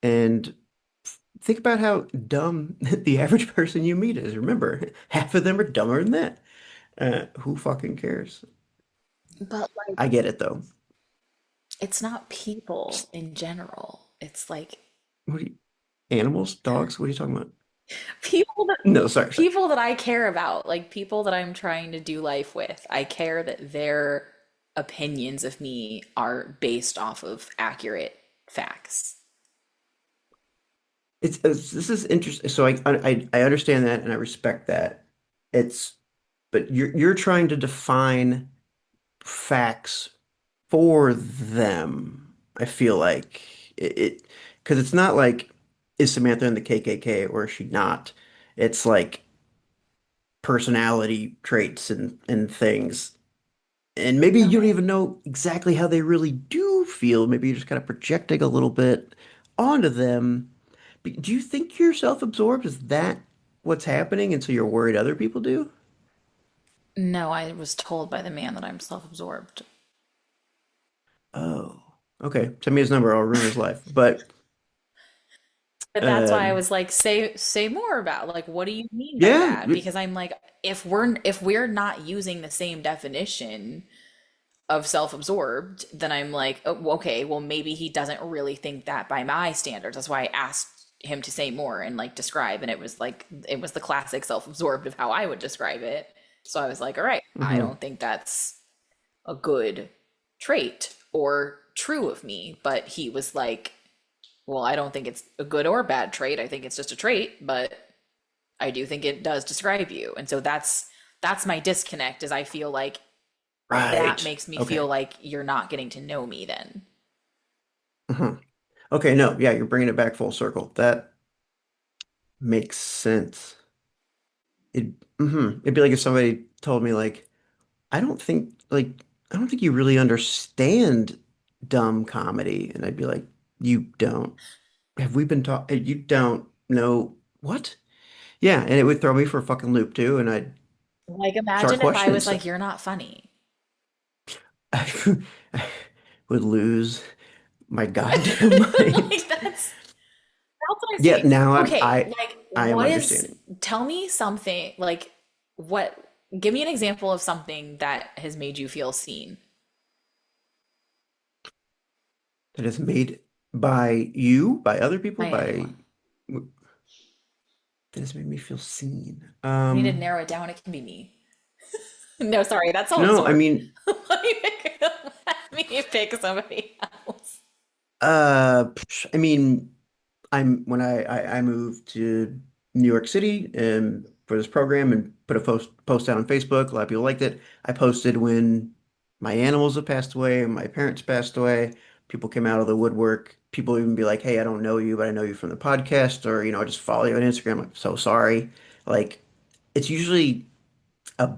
And think about how dumb the average person you meet is. Remember, half of them are dumber than that. Who fucking cares? But like, I get it though. it's not people in general. It's like What are you, animals, dogs? What are you talking about? people that No, sorry, sorry. people that I care about, like people that I'm trying to do life with. I care that their opinions of me are based off of accurate facts. This is interesting. So I understand that and I respect that. It's but you're trying to define facts for them. I feel like it because it's not like is Samantha in the KKK or is she not? It's like personality traits and things. And maybe you don't Okay. even know exactly how they really do feel. Maybe you're just kind of projecting a little bit onto them. But do you think you're self-absorbed? Is that what's happening? And so you're worried other people do? No, I was told by the man that I'm self-absorbed. Oh, okay. Send me his number. I'll ruin his life. But But that's why I um, was like, say more about like what do you mean by yeah, that? Because I'm like, if we're not using the same definition of self-absorbed, then I'm like, oh, okay, well maybe he doesn't really think that by my standards. That's why I asked him to say more and like describe, and it was like it was the classic self-absorbed of how I would describe it. So I was like, all right, I hmm don't think that's a good trait or true of me. But he was like, well, I don't think it's a good or bad trait. I think it's just a trait, but I do think it does describe you. And so that's my disconnect is I feel like that Right. makes me feel Okay. like you're not getting to know me then. uh Okay, no, yeah, you're bringing it back full circle. That makes sense. It'd be like if somebody told me like, I don't think you really understand dumb comedy, and I'd be like, you don't. Have we been talking? You don't know what? Yeah, and it would throw me for a fucking loop too, and I'd Like start imagine if I questioning was like, stuff. you're not funny. I would lose my goddamn mind. Like that's what I'm Yeah, saying. now Okay, like I am what is understanding. tell me something like what give me an example of something that has made you feel seen. That is made by you, by other people, By by anyone. that has made me feel seen. If you need to narrow it down, it can be me. No, sorry, that's No, I self-absorbed. mean, Let me pick somebody else. I mean, I'm when I moved to New York City for this program and put a post out on Facebook. A lot of people liked it. I posted when my animals have passed away and my parents passed away. People came out of the woodwork. People even be like, "Hey, I don't know you, but I know you from the podcast," or I just follow you on Instagram. I'm so sorry. Like, it's usually a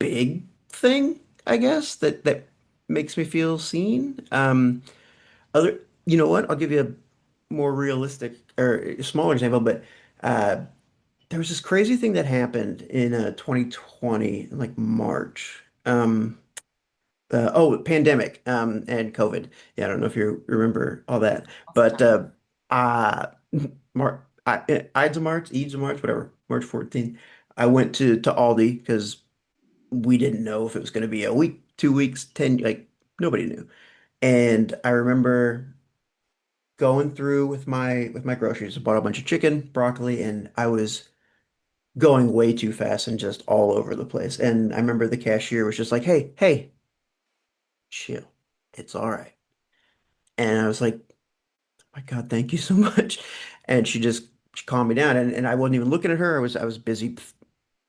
big thing, I guess, that makes me feel seen. Other, you know what? I'll give you a more realistic or a smaller example, but uh, there was this crazy thing that happened in 2020, in like March. Pandemic and COVID. Yeah, I don't know if you remember all that, Lots of but time. uh, Ides of March, Ides of March, whatever, March 14th. I went to Aldi because we didn't know if it was going to be a week, 2 weeks, 10, like nobody knew. And I remember going through with my groceries. I bought a bunch of chicken, broccoli, and I was going way too fast and just all over the place. And I remember the cashier was just like, "Hey, hey, chill. It's all right." And I was like, "My God, thank you so much." And she calmed me down and I wasn't even looking at her. I was busy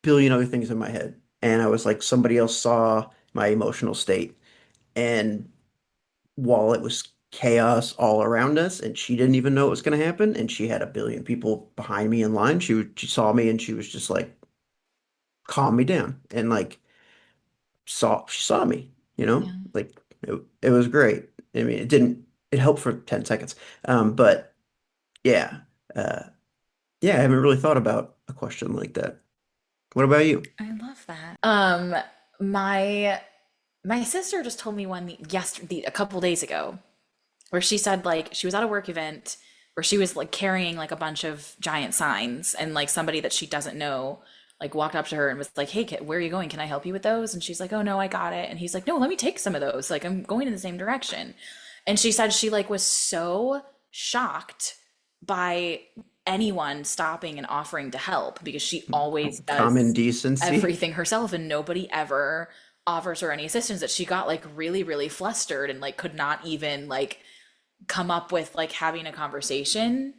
billion other things in my head. And I was like, somebody else saw my emotional state. And while it was chaos all around us, and she didn't even know it was going to happen, and she had a billion people behind me in line, she saw me and she was just like, calm me down. And like, she saw me, Yeah. like it was great. I mean, it helped for 10 seconds. But yeah, uh, yeah, I haven't really thought about a question like that. What about you? I love that. My my sister just told me one yesterday, a couple days ago, where she said like she was at a work event where she was like carrying like a bunch of giant signs, and like somebody that she doesn't know like walked up to her and was like, "Hey, where are you going? Can I help you with those?" And she's like, "Oh no, I got it." And he's like, "No, let me take some of those. Like I'm going in the same direction." And she said she like was so shocked by anyone stopping and offering to help because she always Common does decency. everything herself and nobody ever offers her any assistance, that she got like really really flustered and like could not even like come up with like having a conversation.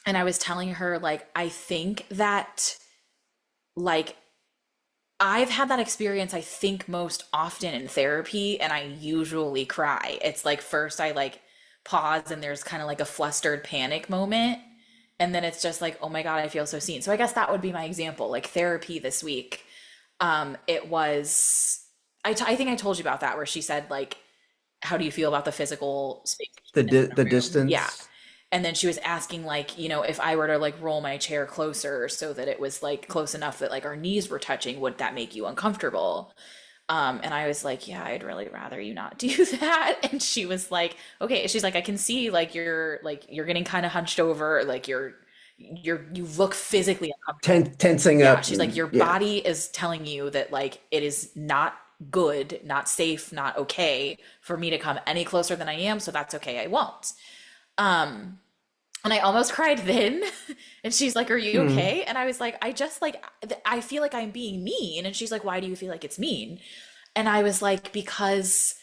And I was telling her like I think that like I've had that experience I think most often in therapy, and I usually cry. It's like first I like pause and there's kind of like a flustered panic moment, and then it's just like, oh my God, I feel so seen. So I guess that would be my example. Like therapy this week, it was I think I told you about that, where she said like, how do you feel about the physical space in The the room? Yeah. distance. And then she was asking like, if I were to like roll my chair closer so that it was like close enough that like our knees were touching, would that make you uncomfortable? And I was like, yeah, I'd really rather you not do that. And she was like, okay. She's like, I can see like you're getting kind of hunched over, like you look physically uncomfortable. Tensing Yeah, up. she's like, your Yeah. body is telling you that like it is not good, not safe, not okay for me to come any closer than I am, so that's okay, I won't. Um, and I almost cried then. And she's like, "Are you Hmm. okay?" And I was like, "I just like I feel like I'm being mean." And she's like, "Why do you feel like it's mean?" And I was like, "Because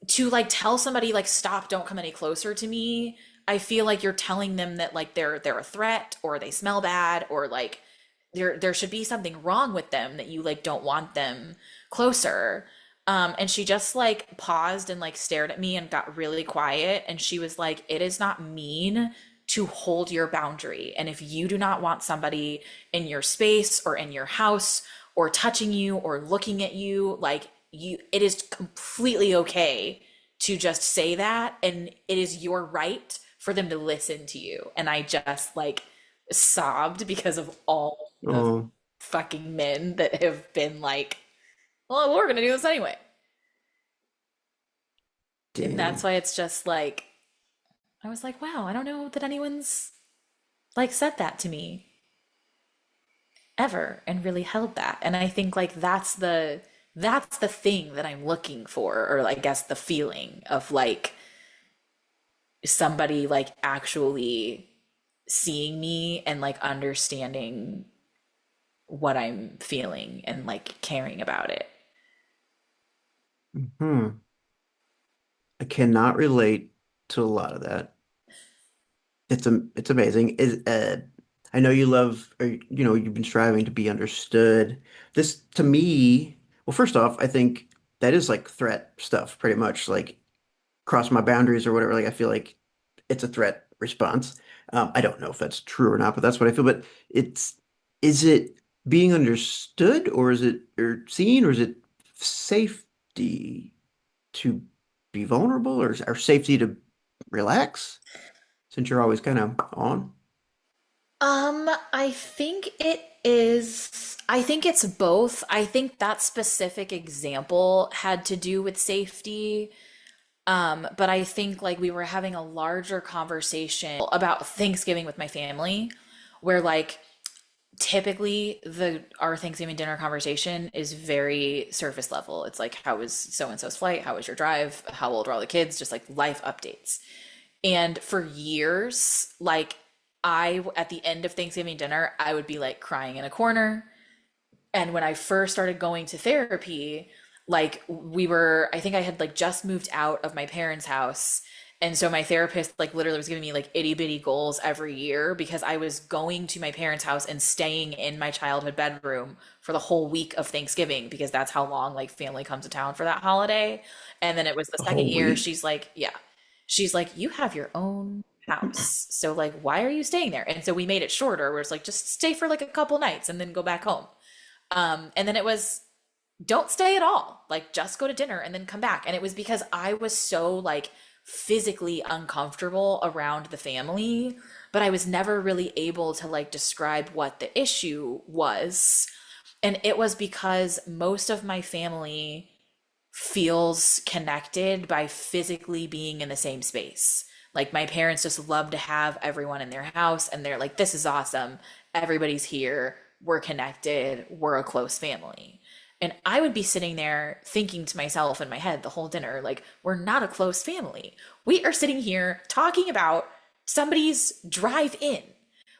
to like tell somebody like stop, don't come any closer to me, I feel like you're telling them that like they're a threat, or they smell bad, or like there should be something wrong with them that you like don't want them closer." And she just like paused and like stared at me and got really quiet, and she was like, "It is not mean to hold your boundary, and if you do not want somebody in your space or in your house or touching you or looking at you, like it is completely okay to just say that, and it is your right for them to listen to you." And I just like sobbed because of all the Oh, fucking men that have been like, well, we're gonna do this anyway. And that's damn. why it's just like, I was like, wow, I don't know that anyone's like said that to me ever and really held that. And I think like that's the thing that I'm looking for, or I guess the feeling of like somebody like actually seeing me and like understanding what I'm feeling and like caring about it. Hmm. I cannot relate to a lot of that. It's amazing. I know you love, or you've been striving to be understood. This to me, well, first off, I think that is like threat stuff, pretty much. Like cross my boundaries or whatever. Like I feel like it's a threat response. I don't know if that's true or not, but that's what I feel. But is it being understood, or is it or seen, or is it safety to be vulnerable, or safety to relax? Since you're always kind of on. I think it is, I think it's both. I think that specific example had to do with safety. But I think like we were having a larger conversation about Thanksgiving with my family, where like typically the our Thanksgiving dinner conversation is very surface level. It's like, how was so and so's flight? How was your drive? How old are all the kids? Just like life updates. And for years, like at the end of Thanksgiving dinner, I would be like crying in a corner. And when I first started going to therapy, like I think I had like just moved out of my parents' house, And so my therapist like literally was giving me like itty bitty goals every year because I was going to my parents' house and staying in my childhood bedroom for the whole week of Thanksgiving because that's how long like family comes to town for that holiday. And then it was the A second whole year, week. she's like, yeah. She's like, you have your own house. So like, why are you staying there? And so we made it shorter where it's like just stay for like a couple nights and then go back home. And then it was don't stay at all. Like just go to dinner and then come back. And it was because I was so like physically uncomfortable around the family, but I was never really able to like describe what the issue was. And it was because most of my family feels connected by physically being in the same space. Like my parents just love to have everyone in their house and they're like, this is awesome. Everybody's here. We're connected. We're a close family. And I would be sitting there thinking to myself in my head the whole dinner, like, we're not a close family. We are sitting here talking about somebody's drive in.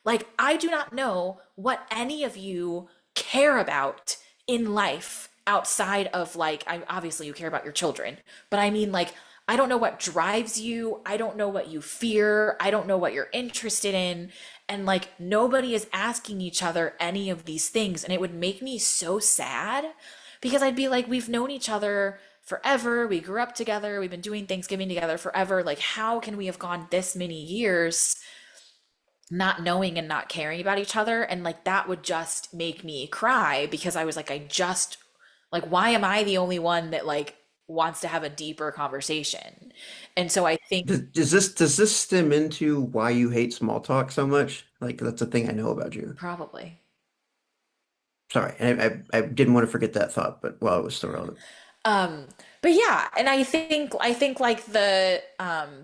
Like, I do not know what any of you care about in life outside of like, I obviously you care about your children, but I mean, like, I don't know what drives you. I don't know what you fear. I don't know what you're interested in. And like, nobody is asking each other any of these things. And it would make me so sad because I'd be like, we've known each other forever. We grew up together. We've been doing Thanksgiving together forever. Like, how can we have gone this many years not knowing and not caring about each other? And like that would just make me cry because I was like, I just like, why am I the only one that like wants to have a deeper conversation? And so I think Does this stem into why you hate small talk so much? Like that's a thing I know about you. probably. Sorry, I didn't want to forget that thought, but while it was still relevant. Um, but yeah, and I think like the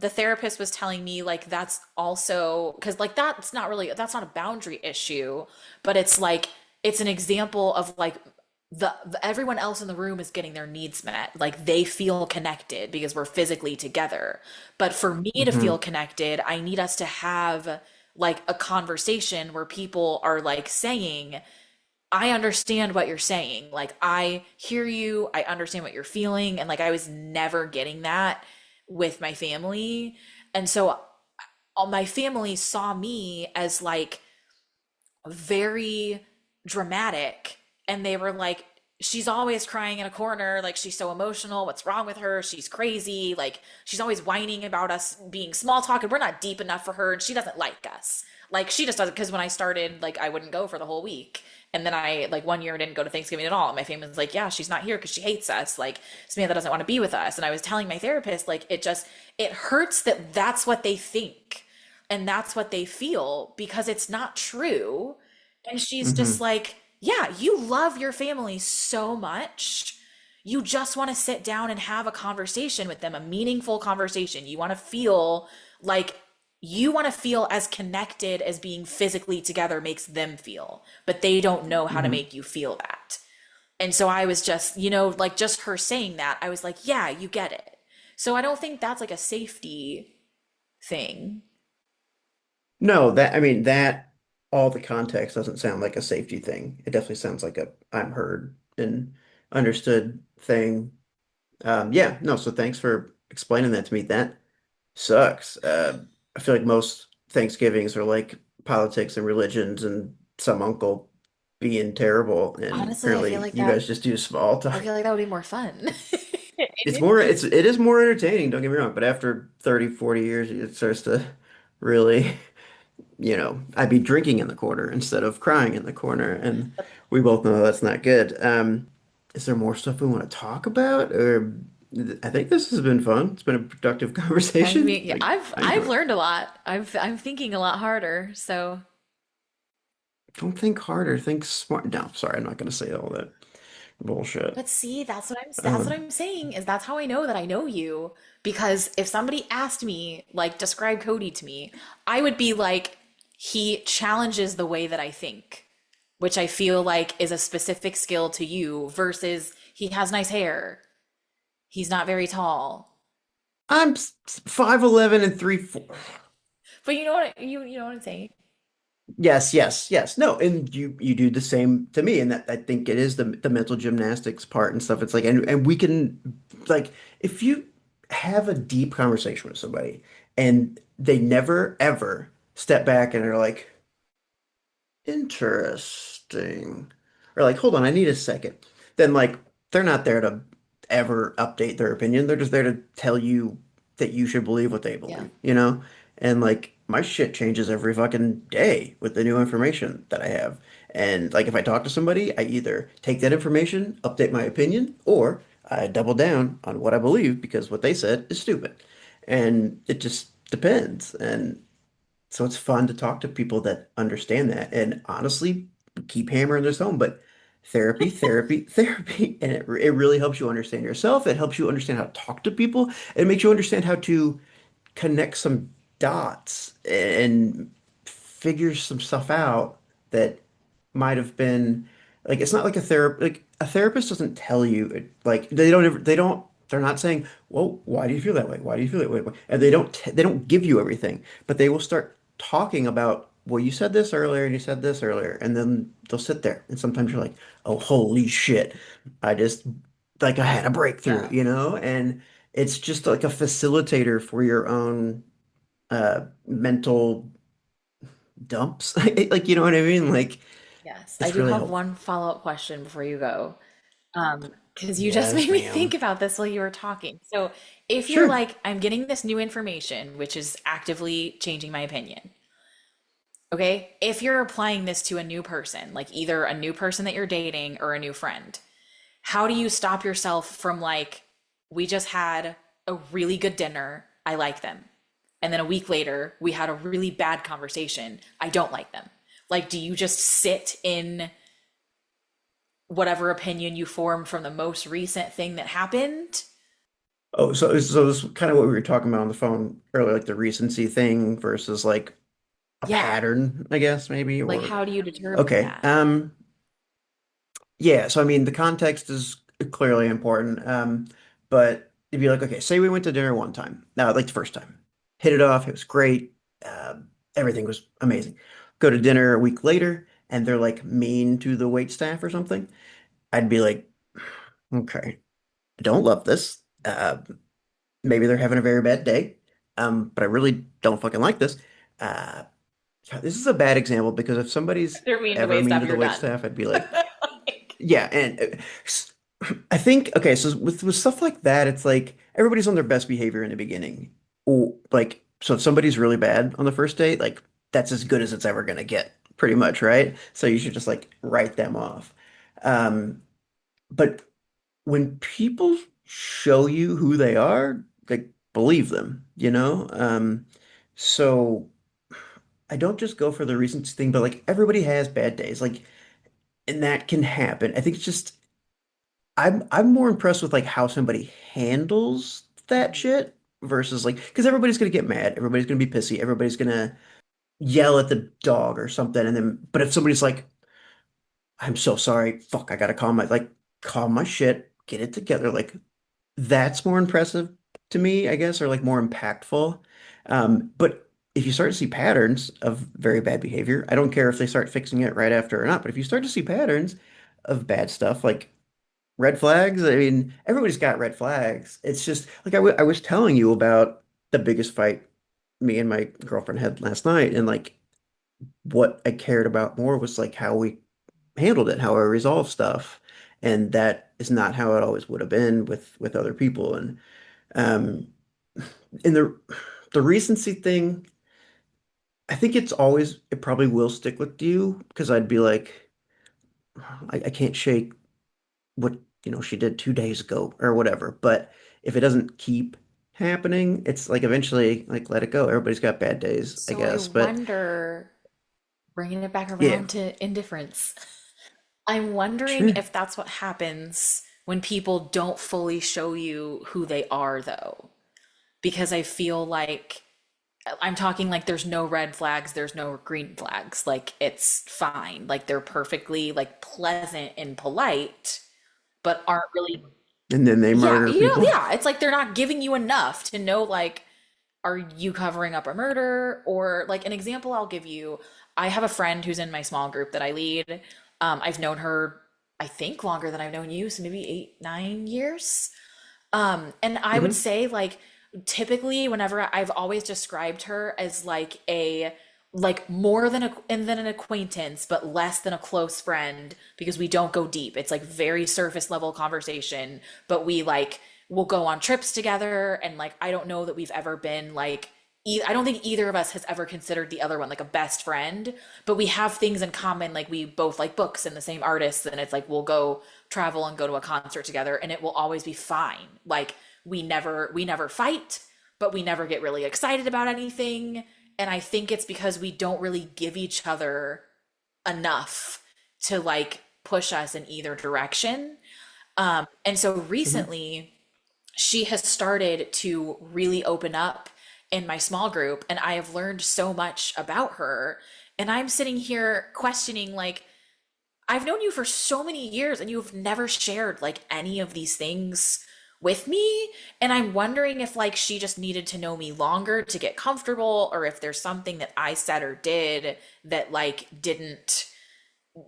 therapist was telling me like that's also because like that's not a boundary issue, but it's like it's an example of like the everyone else in the room is getting their needs met. Like they feel connected because we're physically together. But for me to feel Hmm. connected, I need us to have like a conversation where people are like saying, I understand what you're saying. Like, I hear you. I understand what you're feeling. And like, I was never getting that with my family. And so all my family saw me as like very dramatic. And they were like, she's always crying in a corner. Like, she's so emotional. What's wrong with her? She's crazy. Like, she's always whining about us being small talk and we're not deep enough for her. And she doesn't like us. Like, she just doesn't. Because when I started, like, I wouldn't go for the whole week. And then I, like, one year didn't go to Thanksgiving at all. And my family was like, yeah, she's not here because she hates us. Like, Samantha doesn't want to be with us. And I was telling my therapist, like, it hurts that that's what they think and that's what they feel because it's not true. And she's just Hmm. like, yeah, you love your family so much. You just want to sit down and have a conversation with them, a meaningful conversation. Like you want to feel as connected as being physically together makes them feel, but they don't know how to Hmm. make you feel that. And so I was just, like just her saying that, I was like, yeah, you get it. So I don't think that's like a safety thing. No, that I mean that all the context doesn't sound like a safety thing. It definitely sounds like a I'm heard and understood thing. Yeah, no, so thanks for explaining that to me. That sucks. I feel like most Thanksgivings are like politics and religions and some uncle being terrible, and Honestly, apparently you guys just do small I talk. feel like that would be more fun. It is more entertaining, don't get me wrong, but after 30, 40 years, it starts to really, I'd be drinking in the corner instead of crying in the corner, and we both know that's not good. Is there more stuff we want to talk about, or I think this has been fun. It's been a productive I conversation. mean, yeah, Like I I've enjoy it. learned a lot. I'm thinking a lot harder. So, Don't think harder, think smart. No, sorry, I'm not going to say all that bullshit. but see, that's what Um, I'm saying is that's how I know that I know you because if somebody asked me like describe Cody to me, I would be like he challenges the way that I think, which I feel like is a specific skill to you versus he has nice hair. He's not very tall. I'm 5'11" and 3/4. But you know what I'm saying? Yes, yes, yes. No, and you do the same to me, and that I think it is the mental gymnastics part and stuff. It's like, and we can like if you have a deep conversation with somebody and they never ever step back and are like, interesting. Or like, hold on, I need a second. Then like they're not there to ever update their opinion. They're just there to tell you that you should believe what they Yeah. believe, you know? And like my shit changes every fucking day with the new information that I have. And like if I talk to somebody, I either take that information, update my opinion, or I double down on what I believe because what they said is stupid. And it just depends. And so it's fun to talk to people that understand that and honestly keep hammering this home. But therapy, therapy, therapy. And it really helps you understand yourself. It helps you understand how to talk to people. It makes you understand how to connect some dots and figure some stuff out that might have been like it's not like a therapist doesn't tell you like they're not saying, well, why do you feel that way, why do you feel that way, and they don't give you everything, but they will start talking about, well, you said this earlier and you said this earlier, and then they'll sit there and sometimes you're like, oh, holy shit, I just like I had a breakthrough, Yeah. and it's just like a facilitator for your own mental dumps. Like, you know what I mean? Like, Yes. I it's do really have helpful. one follow-up question before you go. Because you just Yes, made me think ma'am. about this while you were talking. So if you're Sure. like, I'm getting this new information, which is actively changing my opinion. Okay. If you're applying this to a new person, like either a new person that you're dating or a new friend, how do you stop yourself from like, we just had a really good dinner. I like them. And then a week later, we had a really bad conversation. I don't like them. Like, do you just sit in whatever opinion you formed from the most recent thing that happened? Oh, so this is kind of what we were talking about on the phone earlier, like the recency thing versus like a Yeah. pattern, I guess, maybe, Like, or how do you determine okay. that? Yeah, so I mean the context is clearly important. But if you're like, okay, say we went to dinner one time. Now, like the first time. Hit it off, it was great. Everything was amazing. Go to dinner a week later and they're like mean to the wait staff or something. I'd be like, okay, I don't love this. Maybe they're having a very bad day. But I really don't fucking like this. Uh, this is a bad example because if somebody's They're mean to ever waste mean stuff, to the you're wait done. staff, I'd be like, Like, yeah. And I think, okay, so with stuff like that, it's like everybody's on their best behavior in the beginning. Or like, so if somebody's really bad on the first date, like that's as good as it's ever gonna get, pretty much, right? So you should just like write them off. Um, but when people show you who they are, like believe them, you know? So I don't just go for the recency thing, but like everybody has bad days, like, and that can happen. I think it's just I'm more impressed with like how somebody handles that shit versus like because everybody's gonna get mad, everybody's gonna be pissy, everybody's gonna yell at the dog or something, and then but if somebody's like, I'm so sorry, fuck, I gotta calm my shit, get it together, like that's more impressive to me, I guess, or like more impactful. But if you start to see patterns of very bad behavior, I don't care if they start fixing it right after or not, but if you start to see patterns of bad stuff, like red flags, I mean, everybody's got red flags. It's just like I was telling you about the biggest fight me and my girlfriend had last night, and like what I cared about more was like how we handled it, how I resolved stuff. And that is not how it always would have been with other people. And um, in the recency thing, I think it probably will stick with you because I'd be like, I can't shake what, she did 2 days ago or whatever. But if it doesn't keep happening, it's like eventually like let it go. Everybody's got bad days, I so I guess. But wonder, bringing it back yeah, around to indifference, I'm wondering sure. if that's what happens when people don't fully show you who they are, though. Because I feel like I'm talking like there's no red flags, there's no green flags. Like it's fine. Like they're perfectly like pleasant and polite, but aren't really, And then they yeah, murder people. yeah. It's like they're not giving you enough to know like, are you covering up a murder? Or like an example I'll give you, I have a friend who's in my small group that I lead. I've known her, I think, longer than I've known you, so maybe 8, 9 years. And I would Hmm. say like typically whenever I've always described her as like a like more than a than an acquaintance, but less than a close friend because we don't go deep. It's like very surface level conversation, but we like will go on trips together and like I don't know that we've ever been like I don't think either of us has ever considered the other one like a best friend, but we have things in common. Like we both like books and the same artists, and it's like we'll go travel and go to a concert together, and it will always be fine. Like we never fight, but we never get really excited about anything. And I think it's because we don't really give each other enough to like push us in either direction. And so Hmm. recently, she has started to really open up in my small group, and I have learned so much about her. And I'm sitting here questioning, like, I've known you for so many years and you've never shared like any of these things with me. And I'm wondering if like she just needed to know me longer to get comfortable, or if there's something that I said or did that like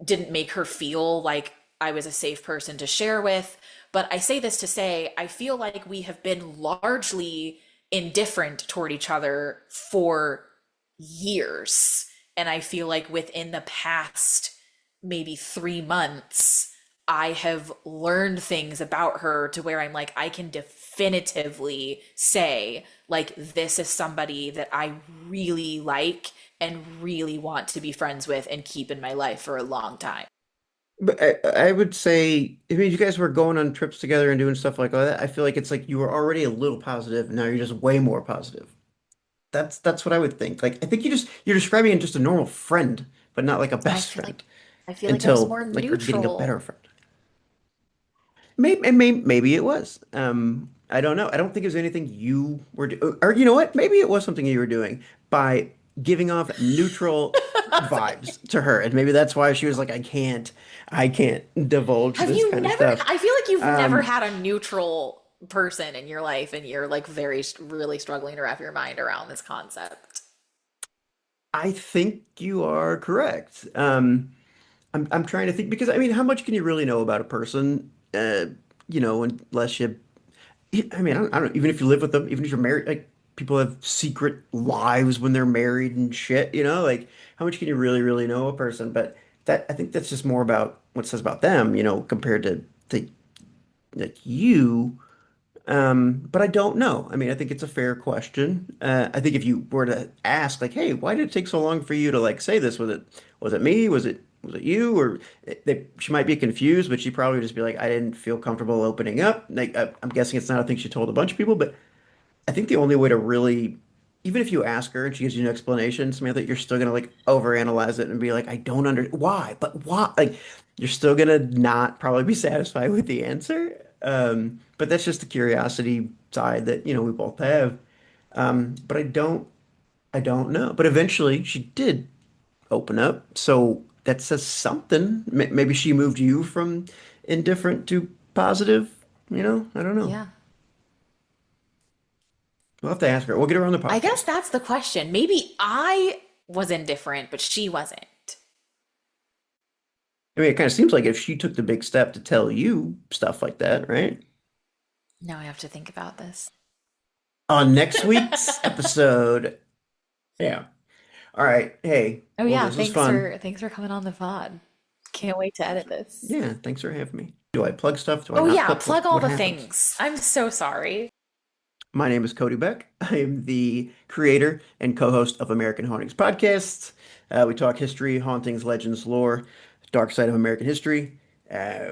didn't make her feel like I was a safe person to share with. But I say this to say, I feel like we have been largely indifferent toward each other for years. And I feel like within the past maybe 3 months, I have learned things about her to where I'm like, I can definitively say, like, this is somebody that I really like and really want to be friends with and keep in my life for a long time. But I would say, I mean, you guys were going on trips together and doing stuff like that. I feel like it's like you were already a little positive, and now you're just way more positive. That's what I would think. Like I think you're describing it just a normal friend, but not like a I best feel like friend I was until more like you're getting a better neutral. friend. Maybe it was. I don't know. I don't think it was anything you were do or you know what? Maybe it was something you were doing by giving off neutral vibes to her, and maybe that's why she was like, I can't divulge Have this you kind of never, stuff. I feel like you've never Um, had a neutral person in your life and you're like really struggling to wrap your mind around this concept. I think you are correct. I'm trying to think because I mean, how much can you really know about a person? Unless you I mean, I don't know, even if you live with them, even if you're married, like people have secret lives when they're married and shit, like how much can you really, really know a person? But I think that's just more about what it says about them, compared to like you. But I don't know. I mean, I think it's a fair question. I think if you were to ask, like, hey, why did it take so long for you to like say this? Was it me? Was it you? Or she might be confused, but she probably would just be like, I didn't feel comfortable opening up. Like, I'm guessing it's not a thing she told a bunch of people, but I think the only way to really, even if you ask her and she gives you an explanation, Samantha, you're still gonna like overanalyze it and be like, I don't under why, but why? Like, you're still gonna not probably be satisfied with the answer. But that's just the curiosity side that, we both have. But I don't know. But eventually she did open up. So that says something. Maybe she moved you from indifferent to positive, I don't know. Yeah. We'll have to ask her. We'll get her on the I guess podcast. that's the question. Maybe I was indifferent, but she wasn't. I mean, it kind of seems like if she took the big step to tell you stuff like that, right? Now I have to think about this. On next week's episode. Yeah. All right. Hey, Oh well, yeah, this was fun. thanks for coming on the pod. Can't wait to edit this. Yeah, thanks for having me. Do I plug stuff? Do I Oh not yeah, plug? plug all What the happens? things. I'm so sorry. My name is Cody Beck. I am the creator and co-host of American Hauntings Podcast. We talk history, hauntings, legends, lore, dark side of American history.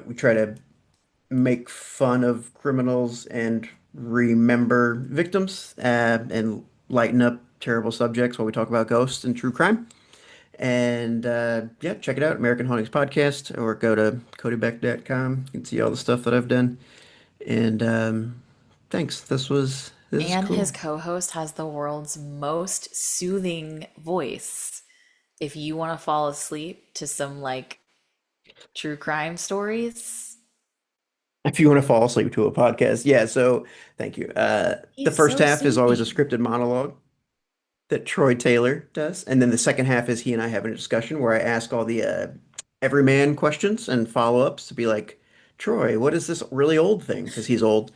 We try to make fun of criminals and remember victims and lighten up terrible subjects while we talk about ghosts and true crime. And yeah, check it out, American Hauntings Podcast, or go to codybeck.com. You can see all the stuff that I've done. And thanks. This is And his cool. co host has the world's most soothing voice. If you want to fall asleep to some like true crime stories, If you want to fall asleep to a podcast, yeah. So thank you. The he's first so half is always a soothing. scripted monologue that Troy Taylor does. And then the second half is he and I having a discussion where I ask all the everyman questions and follow-ups to be like, Troy, what is this really old thing? Because he's old.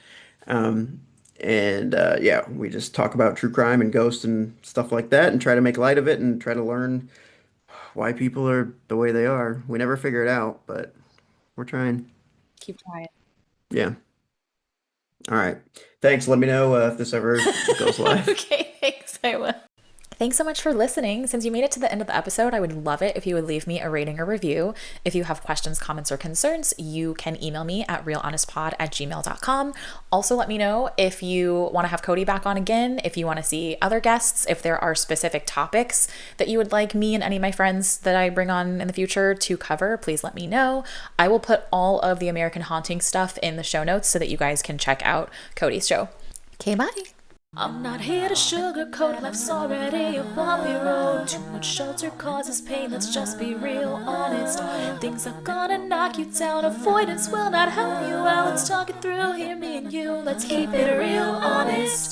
Um, and yeah, we just talk about true crime and ghosts and stuff like that and try to make light of it and try to learn why people are the way they are. We never figure it out, but we're trying. Keep trying. Yeah. All right. Thanks. Let me know if this ever goes live. Okay, thanks. I will. Thanks so much for listening. Since you made it to the end of the episode, I would love it if you would leave me a rating or review. If you have questions, comments, or concerns, you can email me at realhonestpod@gmail.com. Also, let me know if you want to have Cody back on again, if you want to see other guests, if there are specific topics that you would like me and any of my friends that I bring on in the future to cover, please let me know. I will put all of the American Haunting stuff in the show notes so that you guys can check out Cody's show. Okay, bye. I'm not here to sugarcoat, life's already a bumpy road. Too much shelter causes pain, let's just be real honest. Things are gonna knock you down, avoidance will not help you out. Let's talk it through, hear me and you, let's keep it real honest.